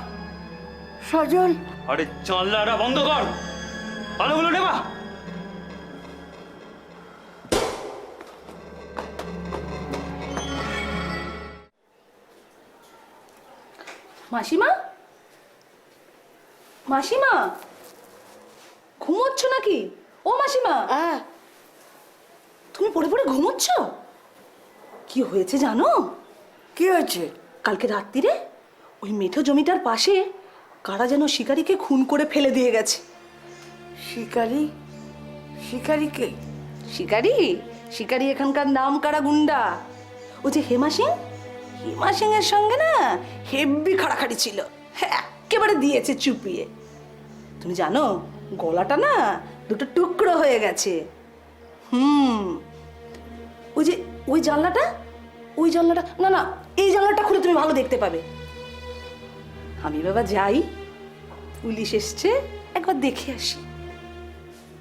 সজল, আরে জানলাটা বন্ধ কর, আলোগুলো নেবা। মাসিমা, মাসিমা, ঘুমোচ্ছ নাকি? ও মাসিমা, তুমি পড়ে পড়ে ঘুমোচ্ছ? কি হয়েছে জানো? কি হয়েছে? কালকে রাত্রিরে ওই মেঠো জমিটার পাশে কারা যেন শিকারীকে খুন করে ফেলে দিয়ে গেছে। শিকারি? শিকারিকে? শিকারী? শিকারী এখানকার নাম কারা গুন্ডা। ও যে হেমা সিং, হেমা সিং এর সঙ্গে না হেব্বি খাড়াখাড়ি ছিল, একেবারে দিয়েছে চুপিয়ে। তুমি জানো, গলাটা না দুটো টুকরো হয়ে গেছে। ওই যে ওই জানলাটা, ওই জানলাটা না না, এই জানলাটা খুলে তুমি ভালো দেখতে পাবে। আমি বাবা যাই, পুলিশ এসছে, একবার দেখে আসি।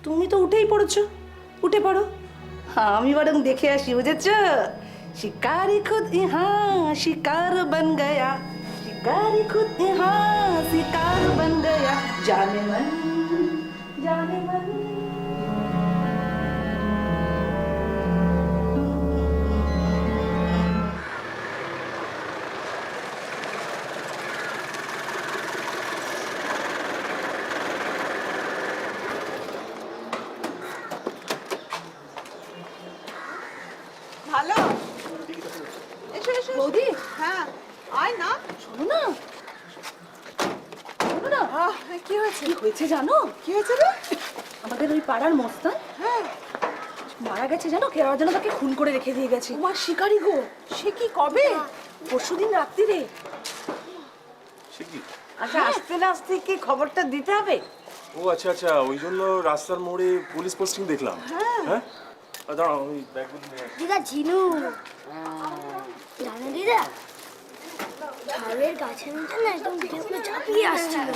তুমি তো উঠেই পড়েছো, উঠে পড়ো, আমি বরং দেখে আসি, বুঝেছ? शिकारी खुद यहाँ शिकार बन गया, शिकारी खुद यहाँ शिकार बन गया, जाने मन जाने मन। হয়েছে? কি হয়েছে জানো? কি হয়েছে রে? আমাদের ওই পাড়ার মস্তান হ্যাঁ, মারা গেছে জানো, কেউ যেন তাকে খুন করে রেখে দিয়ে গেছে। তোমার শিকারি গো। সে কি কবে? পরশুদিন রাত্রিরে। সে কি? আচ্ছা, আসতে না আসতে কি খবরটা দিতে হবে? ও আচ্ছা আচ্ছা, ওই জন্য রাস্তার মোড়ে পুলিশ পোস্টিং দেখলাম। হ্যাঁ দাঁড়াও, ওই ব্যাগগুলো নিয়ে আসি। দিদা ঝিনু, জানো দিদা, ঝাড়ের গাছের মধ্যে না একদম কেউ কেউ ঝাঁপিয়ে আসছিল।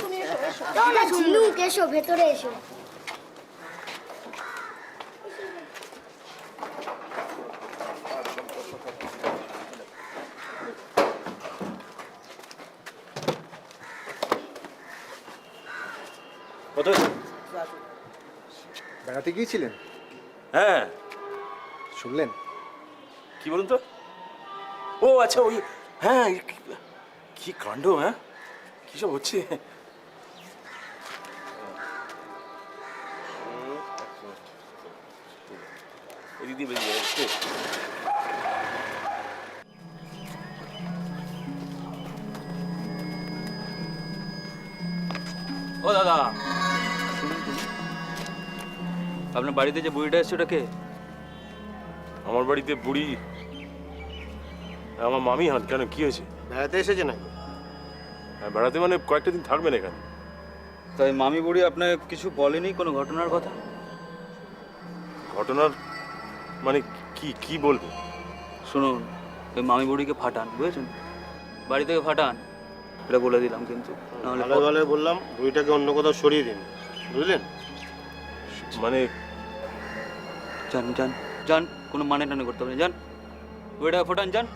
দাও না ঝিনু, এসো ভেতরে এসো। কত? বেড়াতে গিয়েছিলেন? হ্যাঁ, শুনলেন? কি বলুন তো? ও আচ্ছা, ওই হ্যাঁ, কি কাণ্ড! হ্যাঁ, কি সব হচ্ছে? এদিকে বেরিয়ে যাচ্ছে। ও দাদা, আপনার বাড়িতে যে বুড়িটা এসছে ওটা কে? আমার বাড়িতে বুড়ি আমার মামি হন। কেন, কি হয়েছে? বেড়াতে এসেছে নাকি? হ্যাঁ, বেড়াতে মানে কয়েকটা দিন থাকবেন এখানে। তাই মামি বুড়ি আপনাকে কিছু বলেনি কোনো ঘটনার কথা? ঘটনার মানে কি কি বলবে? শুনুন, ওই মামি বুড়িকে ফাটান, বুঝেছেন? বাড়ি থেকে ফাটান, এটা বলে দিলাম কিন্তু। নাহলে ভালো ভালো বললাম, বুড়িটাকে অন্য কোথাও সরিয়ে দিন, বুঝলেন? মানে যান যান যান, কোনো মানে টানে করতে হবে না, যান বুড়িটাকে ফোটান, যান।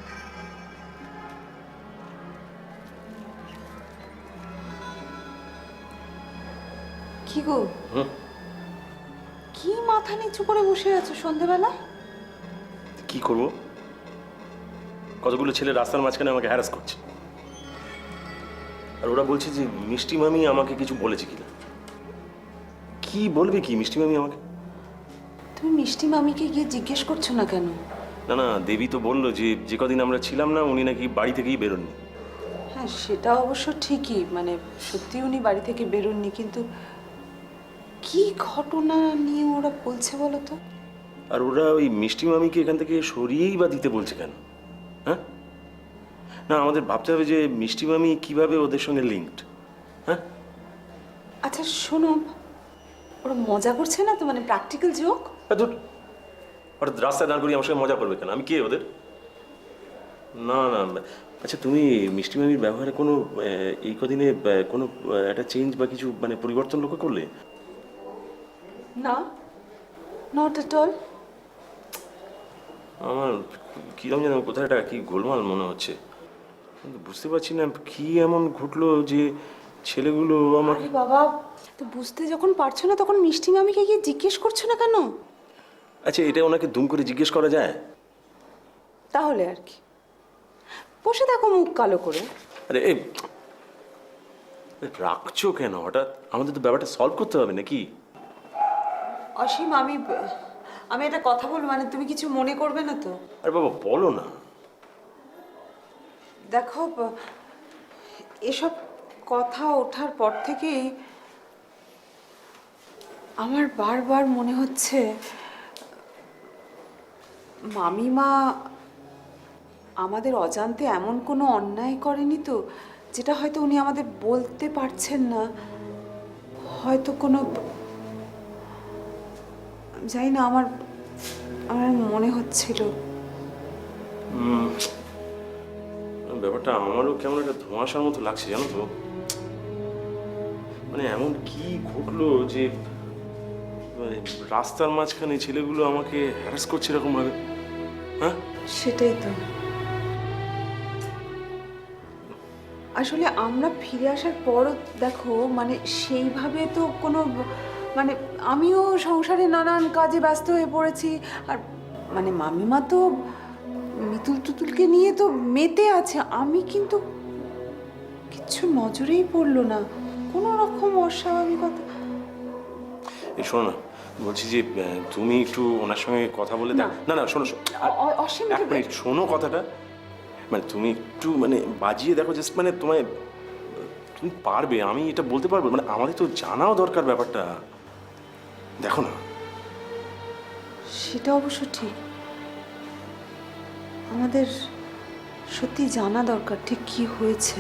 কি গো, কি মাথা নিচু করে বসে আছো সন্ধেবেলা? কি করব? কতগুলো ছেলে রাস্তার মাঝখানে আমাকে হ্যারাস করছে, আর ওরা বলছে যে মিষ্টি মামি আমাকে কিছু বলেছে কিনা। কি বলবে কি মিষ্টি মামি আমাকে? তুমি মিষ্টি মামিকে গিয়ে জিজ্ঞেস করছো না কেন? না না, দেবী তো বললো যে যে কদিন আমরা ছিলাম না উনি নাকি বাড়ি থেকেই বেরোননি। হ্যাঁ, সেটা অবশ্য ঠিকই, মানে সত্যি উনি বাড়ি থেকে বেরোননি, কিন্তু কি ঘটনা নিয়ে ওরা বলছে বলো তো? আর ওরা ওই মিষ্টি মামিকে এখান থেকে সরিয়েই বা দিতে বলছে কেন? হ্যাঁ, না আমাদের ভাবতে হবে যে মিষ্টি মামি কিভাবে ওদের সঙ্গে লিঙ্কড। হ্যাঁ, আচ্ছা শোনো, ওরা মজা করছে না তো, মানে প্র্যাকটিক্যাল জোক? হঠাৎ রাস্তায় দাঁড় করিয়ে আমার সঙ্গে মজা করবে কেন? আমি কে ওদের? না না, আচ্ছা তুমি মিষ্টি মামির ব্যবহারে কোনো এই কদিনে কোনো একটা চেঞ্জ বা কিছু মানে পরিবর্তন লক্ষ্য করলে? না, নট এট অল। আমার কিরকম যেন কোথায় একটা কি গোলমাল মনে হচ্ছে, কিন্তু বুঝতে পারছি না কি এমন ঘটলো যে ছেলেগুলো আমাকে। আরে বাবা, তো বুঝতে যখন পারছো না তখন মিষ্টি মামিকে গিয়ে জিজ্ঞেস করছো না কেন? আচ্ছা, এটা ওনাকে দুম করে জিজ্ঞেস করা যায়? তাহলে আর কি, বসে থাকো মুখ কালো করে। আরে এই রাখছো কেন হঠাৎ? আমাদের তো ব্যাপারটা সলভ করতে হবে নাকি? অসীম, আমি একটা কথা বলবো, মানে তুমি কিছু মনে করবে না তো? আরে বাবা বলো না। দেখো, এসব কথা ওঠার পর থেকেই আমার বারবার মনে হচ্ছে মামিমা আমাদের অজান্তে এমন কোনো অন্যায় করেনি তো, যেটা হয়তো উনি আমাদের বলতে পারছেন না। হয়তো কোনো, জানি না, আমার মনে হচ্ছিল। ব্যাপারটা আমারও কেমন একটা ধোঁয়াশার মতো লাগছে জানো তো। মানে এমন কি ঘটলো যে মানে রাস্তার মাঝখানে ছেলেগুলো আমাকে হ্যারাস করছে এরকম ভাবে? হ্যাঁ, সেটাই তো। আসলে আমরা ফিরে আসার পরও দেখো, মানে সেইভাবে তো কোনো, মানে আমিও সংসারে নানান কাজে ব্যস্ত হয়ে পড়েছি, আর মানে মামিমা তো মিতুল টুতুলকে নিয়ে তো মেতে আছে। আমি কিন্তু কিচ্ছু নজরেই পড়লো না, কোনো রকম অস্বাভাবিকতা। এই শোনো না, বলছি যে তুমি একটু ওনার সঙ্গে কথা বলে দেখ। না না শোনো অসীম, এক মিনিট শোনো কথাটা। মানে তুমি একটু মানে বাজিয়ে দেখো, জাস্ট মানে তোমায় তুমি পারবে, আমি এটা বলতে পারবো, মানে আমাদের তো জানাও দরকার ব্যাপারটা। দেখো না। সেটা অবশ্য ঠিক, আমাদের সত্যি জানা দরকার ঠিক কি হয়েছে।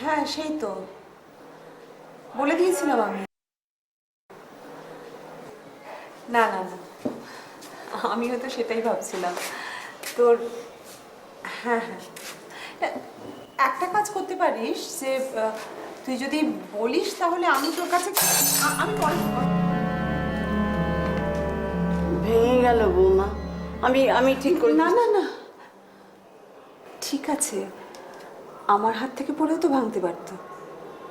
হ্যাঁ সেই তো বলে দিয়েছিলাম আমি। না না না, আমি হয়তো সেটাই ভাবছিলাম তোর। হ্যাঁ হ্যাঁ, একটা কাজ করতে পারিস যে তুই যদি বলিস তাহলে আমি তোর কাছে আমি পরে। ভেঙে গেল বৌমা, আমি ঠিক করে না না না, ঠিক আছে, আমার হাত থেকে পড়েও তো ভাঙতে পারতো,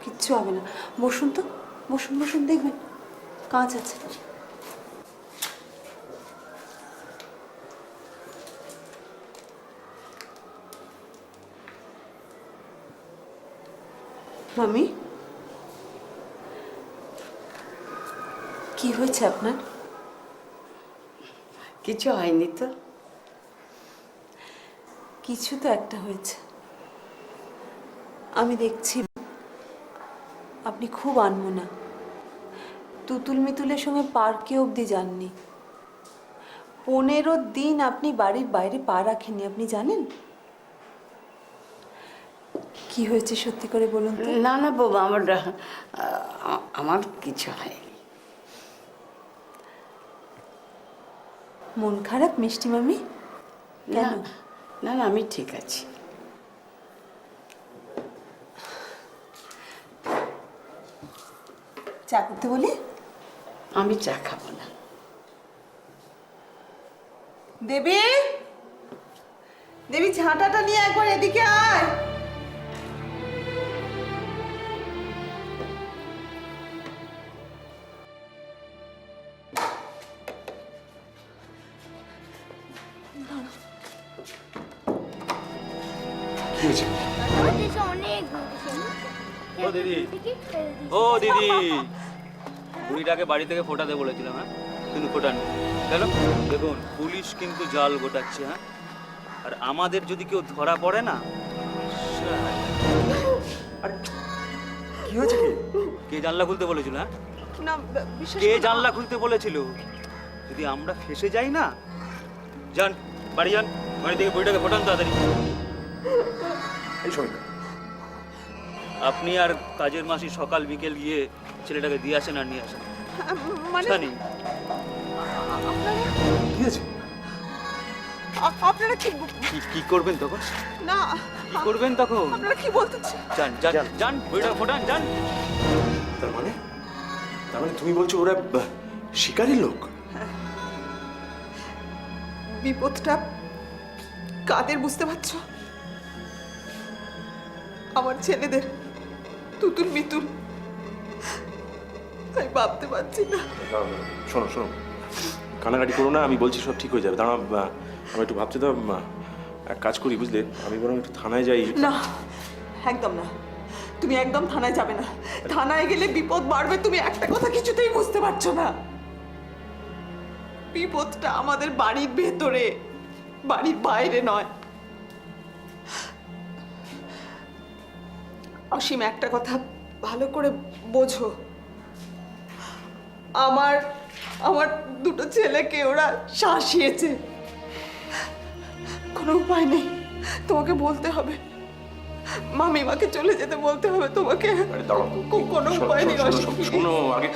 কিচ্ছু হবে না। বসুন তো, বসুন বসুন, দেখবেন কাঁচ আছে। মামি, কি হয়েছে আপনার? কিছু হয়নি তো। কিছু তো একটা হয়েছে, আমি দেখছি। আপনি খুব আনমনা, তুতুল মিতুলের সঙ্গে পার্কে অবধি যাননি। 15 দিন আপনি বাড়ির বাইরে পা রাখেননি, আপনি জানেন? কি হয়েছে সত্যি করে বলুন তো। না না বৌমা, আমার কিছু হয়নি। মন খারাপ মিষ্টি মামি? কেন? না না, আমি ঠিক আছি। চা করতে বলি? আমি চা খাবো না। দেবী, দেবী ঝাঁটাটা নিয়ে একবার এদিকে আয়। কি হয়েছে? অনেক ও দিদি, ও দিদি, বুড়িটাকে বাড়ি থেকে ফোটাতে বলেছিলাম, হ্যাঁ কিন্তু ফোটানো কেন? দেখুন পুলিশ কিন্তু জাল গোটাচ্ছে, হ্যাঁ, আর আমাদের যদি কেউ ধরা পড়ে না, কি হয়েছে? কে জানলা খুলতে বলেছিল? হ্যাঁ, না বিশেষ কে জানলা খুলতে বলেছিল? যদি আমরা ফেসে যাই না, যান বাড়ি যান, বাড়ি থেকে বুড়িটাকে ফোটান তাড়াতাড়ি। এই শোন, আপনি আর কাজের মাসি সকাল বিকেল গিয়ে ছেলেটাকে দিয়ে আসেন আর নিয়ে আসেন। মানে জানি কি হয়েছে? আপনারা কি করবেন তখন? না, কি করবেন তখন? আপনারা কি বলতেছেন? যান যান যান, বুড়িটাকে ফোটান, যান। তার মানে তুমি বলছো ওরা শিকারী লোক? বিপদটা কাদের বুঝতে পারছো? আমার ছেলেদের, তুতুল মিতুল। আমি ভাবতে পারছি না। শোনো শোনো, কানাকাটি করো না, আমি বলছি সব ঠিক হয়ে যাবে। দাঁড়া, আমি একটু ভাবছি তো, এক কাজ করি বুঝলে, আমি বরং একটু থানায় যাই। না, একদম না, তুমি একদম থানায় যাবে না। থানায় গেলে বিপদ বাড়বে, তুমি একটা কথা কিছুতেই বুঝতে পারছো না। বিপদটা আমাদের বাড়ির ভেতরে, বাড়ির বাইরে নয়। অসীম, একটা কথা ভালো করে বোঝো, আমার দুটো ছেলেকে ওরা শাসিয়েছে। কোনো উপায় নেই, তোমাকে বলতে হবে। মামিমাকে চলে যেতে বলতে হবে তোমাকে। কোনো উপায় নেই। শোনো, আগে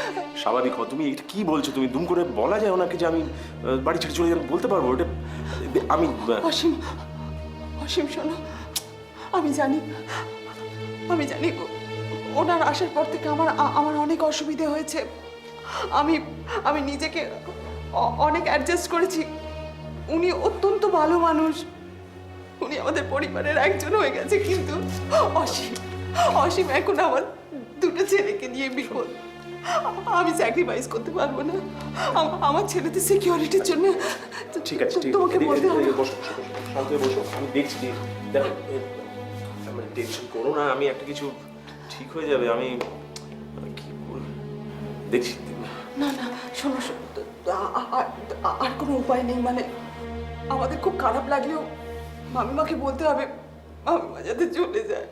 স্বাভাবিক হও। তুমি এটা কি বলছো? তুমি দুম করে বলা যায় ওনাকে যে আমি বাড়ি ছেড়ে চলে যাবো? বলতে পারবো এটা আমি? অসীম, অসীম শোনো, আমি জানি ওনার আসার পর থেকে আমার অনেক অসুবিধে হয়েছে। আমি নিজেকে অনেক অ্যাডজাস্ট করেছি। উনি অত্যন্ত ভালো মানুষ, উনি আমাদের পরিবারের একজন হয়ে গেছে। কিন্তু অসীম এখন আমার দুটো ছেলেকে নিয়ে বিপদ। আমি স্যাক্রিফাইস করতে পারবো না আমার ছেলেদের সিকিউরিটির জন্য। ঠিক আছে, তোমাকে বলতে হবে। বসো, শান্ত হয়ে বসো, আমি দেখছি। দেখো, টেনশন করো না, আমি একটা কিছু ঠিক হয়ে যাবে। আমি কি দেখছি। না না, শোনো, আর কোনো উপায় নেই। মানে আমাদের খুব খারাপ লাগলেও মামিমাকে বলতে হবে মামিমা যাতে চলে যায়,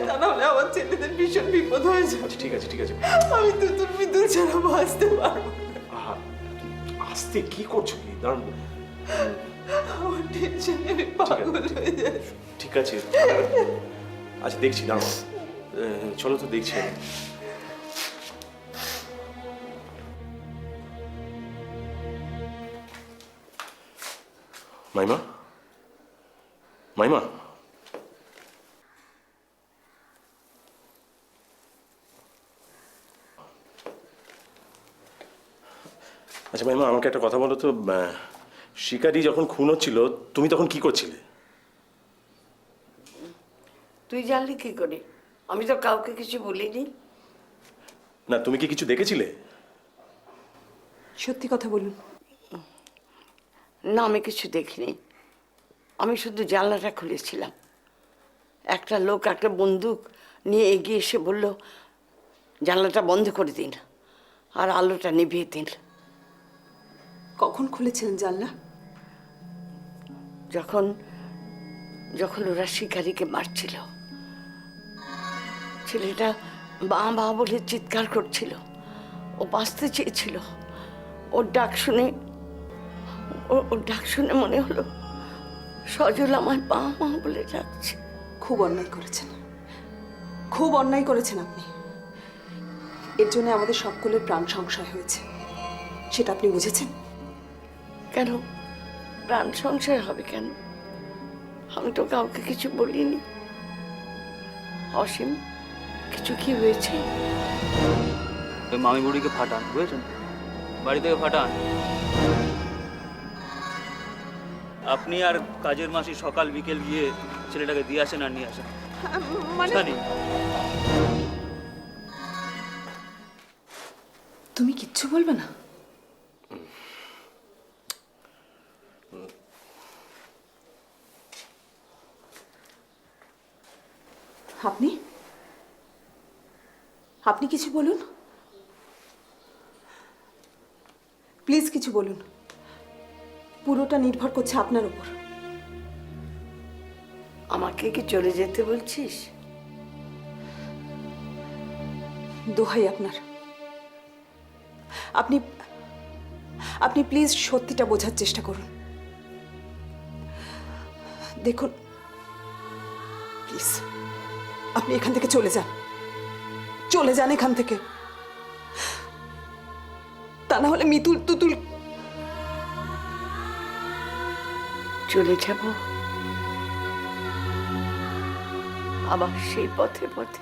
তা নাহলে আমার ছেলেদের ভীষণ বিপদ হয়ে যাবে। আচ্ছা ঠিক আছে ঠিক আছে। আমি তুতুল বিতুল ছাড়া বাঁচতে পারবো না। আহা, আস্তে কি করছো কি? দাঁড়ান। আমার টেনশনে আমি পাগল হয়ে যাই। ঠিক আছে, আচ্ছা দেখছি, দাঁড়াও। চলো তো দেখছি। মাইমা, মাইমা, আচ্ছা মাইমা, আমাকে একটা কথা বলো তো, শিকারি যখন খুন হচ্ছিল তুমি তখন কি করছিলে? তুই জানলি কি করে? আমি তো কাউকে কিছু বলিনি। না, তুমি কি কিছু দেখেছিলে? সত্যি কথা বলুন। না, আমি কিছু দেখিনি। আমি শুধু জানলাটা খুলেছিলাম। একটা লোক একটা বন্দুক নিয়ে এগিয়ে এসে বলল, জানলাটা বন্ধ করে দিন আর আলোটা নিভিয়ে দিন। কখন খুলেছিলেন জানলা? যখন যখন ওরা শিকারীকে মারছিল। ছেলেটা বা বা বলে চিৎকার করছিল, ও বাঁচতে চেয়েছিল। ওর ডাক শুনে ওর ডাক শুনে মনে হলো সজল আমায় বা মা বলে ডাকছে। খুব অন্যায় করেছেন, খুব অন্যায় করেছেন আপনি। এর জন্য আমাদের সকলের প্রাণ সংশয় হয়েছে, সেটা আপনি বুঝেছেন? কেন প্রাণ সংশয় হবে কেন? আমি তো কাউকে কিছু বলিনি। অসীম, কিছু কি হয়েছে? ওই মামি বুড়িকে ফাটান, বুঝেছেন? বাড়ি থেকে ফাটান। আপনি আর কাজের মাসি সকাল বিকেল গিয়ে ছেলেটাকে দিয়ে আসেন আর নিয়ে আসেন। জানি তুমি কিচ্ছু বলবে না? আপনি আপনি কিছু বলুন, প্লিজ কিছু বলুন। পুরোটা নির্ভর করছে আপনার উপর। আমাকে কি চলে যেতে বলছিস? দোহাই আপনার, আপনি আপনি প্লিজ সত্যিটা বোঝার চেষ্টা করুন। দেখুন প্লিজ, আপনি এখান থেকে চলে যান, চলে যান এখান থেকে। তা না হলে মিতুল তুতুল। চলে যাব আবার সেই পথে পথে।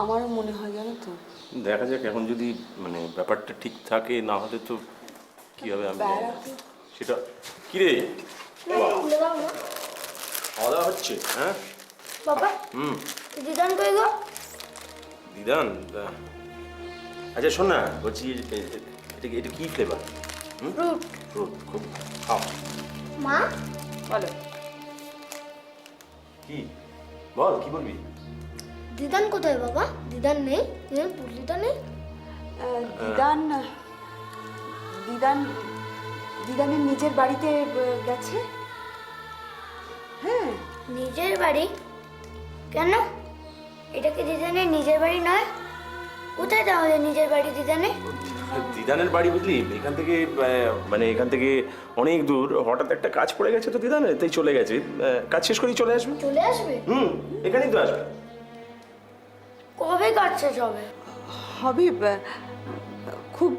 আমারও মনে হয়, জানো তো। দেখা যাক, এখন যদি মানে ব্যাপারটা ঠিক থাকে, না হলে তো কি হবে আমি জানি না। সেটা কি রে, খাওয়া দাওয়া হচ্ছে? হ্যাঁ বাবা, দিদান কই গো? দিদান, আচ্ছা শোন না, বলছি এটা কি ফ্লেভার? ফ্রুট। ফ্রুট, খুব খাও। মা, বলো। কি বল, কি বলবি? দিদান কোথায় বাবা? দিদান নেই? দিদান নেই? দিদান দিদান দিদানের নিজের বাড়িতে গেছে। হ্যাঁ, নিজের বাড়ি? কেন? এটা কি দিদানের নিজের বাড়ি নয়? কোথায় তাহলে নিজের বাড়ি দিদানের? দিদানের বাড়ি বুঝলি, এখান থেকে মানে এখান থেকে অনেক দূর। হঠাৎ একটা কাজ পড়ে গেছে তো দিদানের, তাই চলে গেছে। কাজ শেষ করেই চলে আসবে। চলে আসবে? এখানেই তো আসবে। কবে কাজ শেষ হবে? হবে, খুব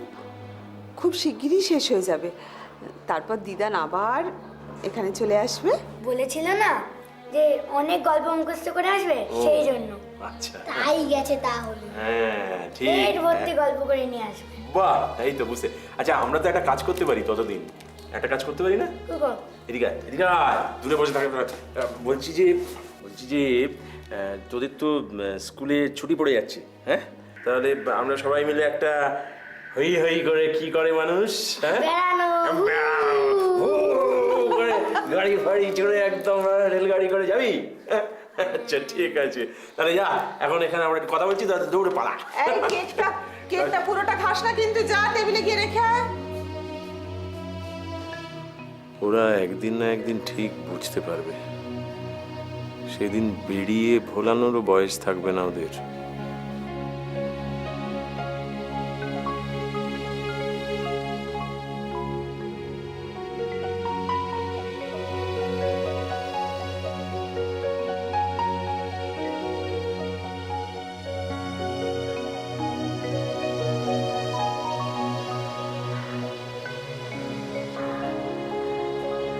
খুব শিগগিরই শেষ হয়ে যাবে। তারপর দিদান আবার এখানে চলে আসবে। বলেছিল না যে অনেক গল্প মুখস্থ করে আসবে, সেই জন্য। আচ্ছা, তাই গেছে তাহলে। হ্যাঁ ঠিক। পেট ভর্তি গল্প করে নিয়ে আসবে। বাহ, এই তো বুঝতে। আচ্ছা, আমরা তো একটা কাজ করতে পারি ততদিন। একটা কাজ করতে পারি না? কি গো? এদিকে আয়, এদিকে আয়। দূরে বসে থাকে। বলছি যে তোদের তো স্কুলে ছুটি পড়ে যাচ্ছে, হ্যাঁ? তাহলে আমরা সবাই মিলে একটা হই হই করে কি করে মানুষ, হ্যাঁ? ও, করে গাড়ি ফাড়ি চড়ে একদম রেলগাড়ি করে যাবি? আচ্ছা ঠিক আছে, তাহলে যা, এখন এখানে আমরা একটু কথা বলছি, তাহলে দৌড়ে পালা। এই কেকটা পুরোটা খাস না কিন্তু, যা টেবিলে গিয়ে রেখে আয়। ওরা একদিন না একদিন ঠিক বুঝতে পারবে, সেদিন বেরিয়ে ভোলানোরও বয়স থাকবে না ওদের।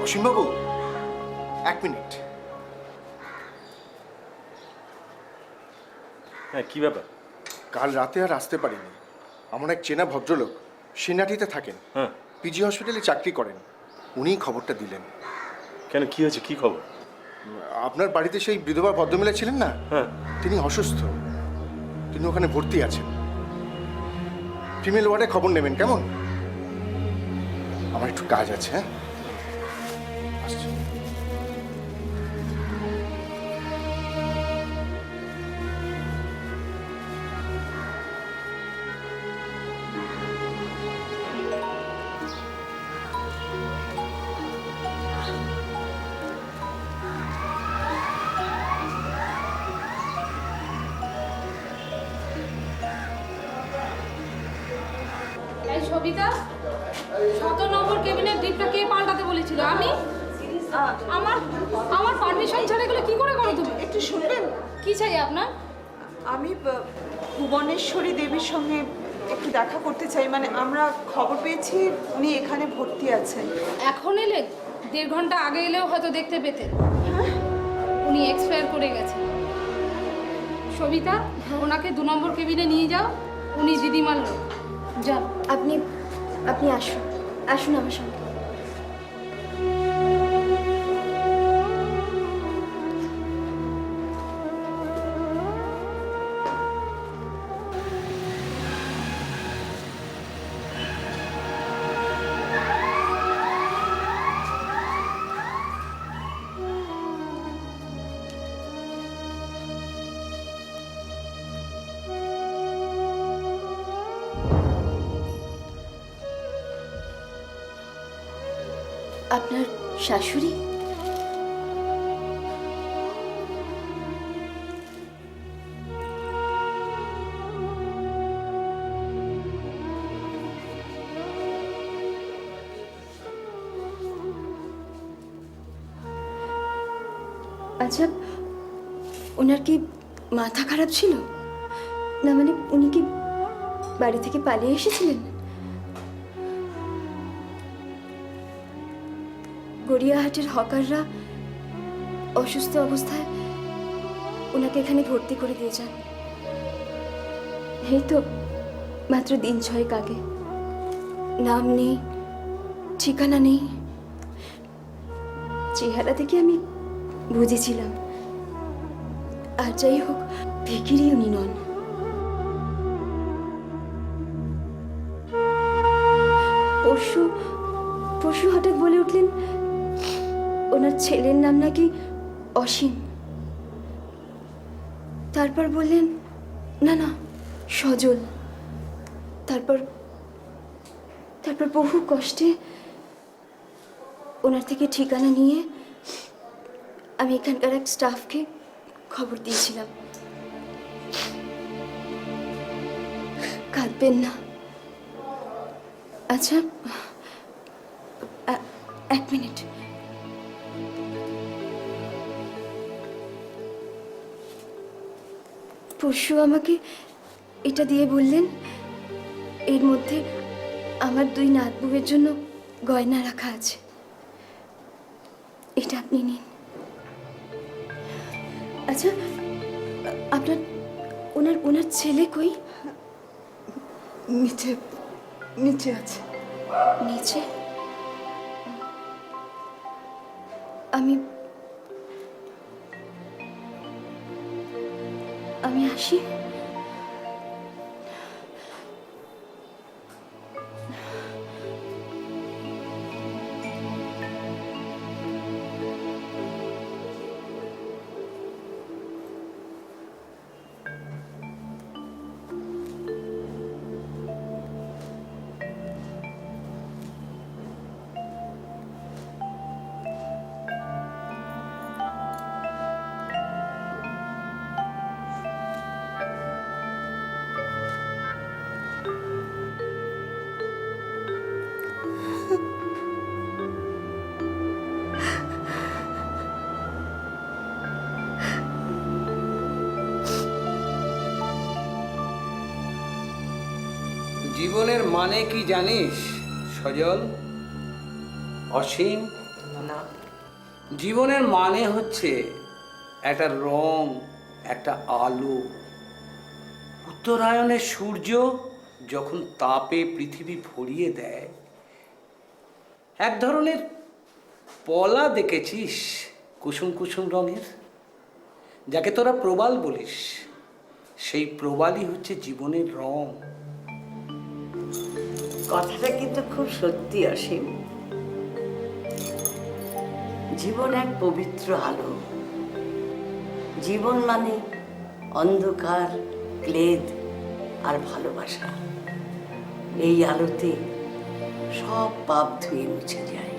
অসীমবাবু, 1 মিনিট। হ্যাঁ, কি ব্যাপার? কাল রাতে আর আসতে পারিনি। আমার এক চেনা ভদ্রলোক সিনাটিতে থাকেন, হ্যাঁ। পিজি হসপিটালে চাকরি করেন, উনিই খবরটা দিলেন। কেন, কি হয়েছে, কি খবর? আপনার বাড়িতে সেই বিধবা ভদ্রমহিলা ছিলেন না, হ্যাঁ। তিনি অসুস্থ, তিনি ওখানে ভর্তি আছেন। ফিমেল ওয়ার্ডে খবর নেবেন কেমন? আমার একটু কাজ আছে, হ্যাঁ আসছি। এই সবিতা, 17 নম্বর কেবিনের ডিপটা কে পাল্টাতে বলেছিল? আমি? আমার আমার পারমিশন ছাড়া এগুলো কি করে করো তুমি? একটু শুনবেন? কি চাই আপনার? আমি ভুবনেশ্বরী দেবীর সঙ্গে একটু দেখা করতে চাই, মানে আমরা খবর পেয়েছি উনি এখানে ভর্তি আছেন। এখন এলে? 1.5 ঘন্টা আগে এলেও হয়তো দেখতে পেতেন। উনি এক্সপায়ার করে গেছেন। সবিতা, ওনাকে 2 নম্বর কেবিনে নিয়ে যাও, উনি দিদিমার লোক। যান। আপনি আসুন আমার সঙ্গে। আপনার শাশুড়ি? আচ্ছা, ওনার কি মাথা খারাপ ছিল? না মানে উনি কি বাড়ি থেকে পালিয়ে এসেছিলেন? গড়িয়াহাটের হকাররা অসুস্থ অবস্থায় ওনাকে এখানে ভর্তি করে দিয়ে যান। এই তো মাত্র 1 দিন আগে। নাম নেই, ঠিকানা নেই। চেহারা থেকে আমি বুঝেছিলাম, আর যাই হোক ভিখিরি উনি নন। পরশু হঠাৎ বলে উঠলেন ওনার ছেলের নাম নাকি অসীম। তারপর বললেন না সজল। তারপর বহু কষ্টে ওনার থেকে ঠিকানা নিয়ে আমি এখানকার এক স্টাফকে খবর দিয়েছিলাম। কাঁদবেন না। আচ্ছা, 1 মিনিট। পরশু আমাকে এটা দিয়ে বললেন এর মধ্যে আমার 2 নাতবুয়ের জন্য গয়না রাখা আছে, এটা আপনি নিন। আচ্ছা, আপনার ওনার ছেলে কই? নিচে আছে। নিচে? আমি আসি। জীবনের মানে কি জানিস সজল, অসীম? না। জীবনের মানে হচ্ছে একটা রং, একটা আলো। উত্তরায়ণের সূর্য যখন তাপে পৃথিবী ভরিয়ে দেয়, এক ধরনের পলা দেখেছিস কুসুম কুসুম রঙের, যাকে তোরা প্রবাল বলিস। সেই প্রবালই হচ্ছে জীবনের রং। কথাটা কিন্তু খুব সত্যি অসীম। জীবন এক পবিত্র আলো। জীবন মানে অন্ধকার, ক্লেদ আর ভালোবাসা। এই আলোতে সব পাপ ধুয়ে মুছে যায়।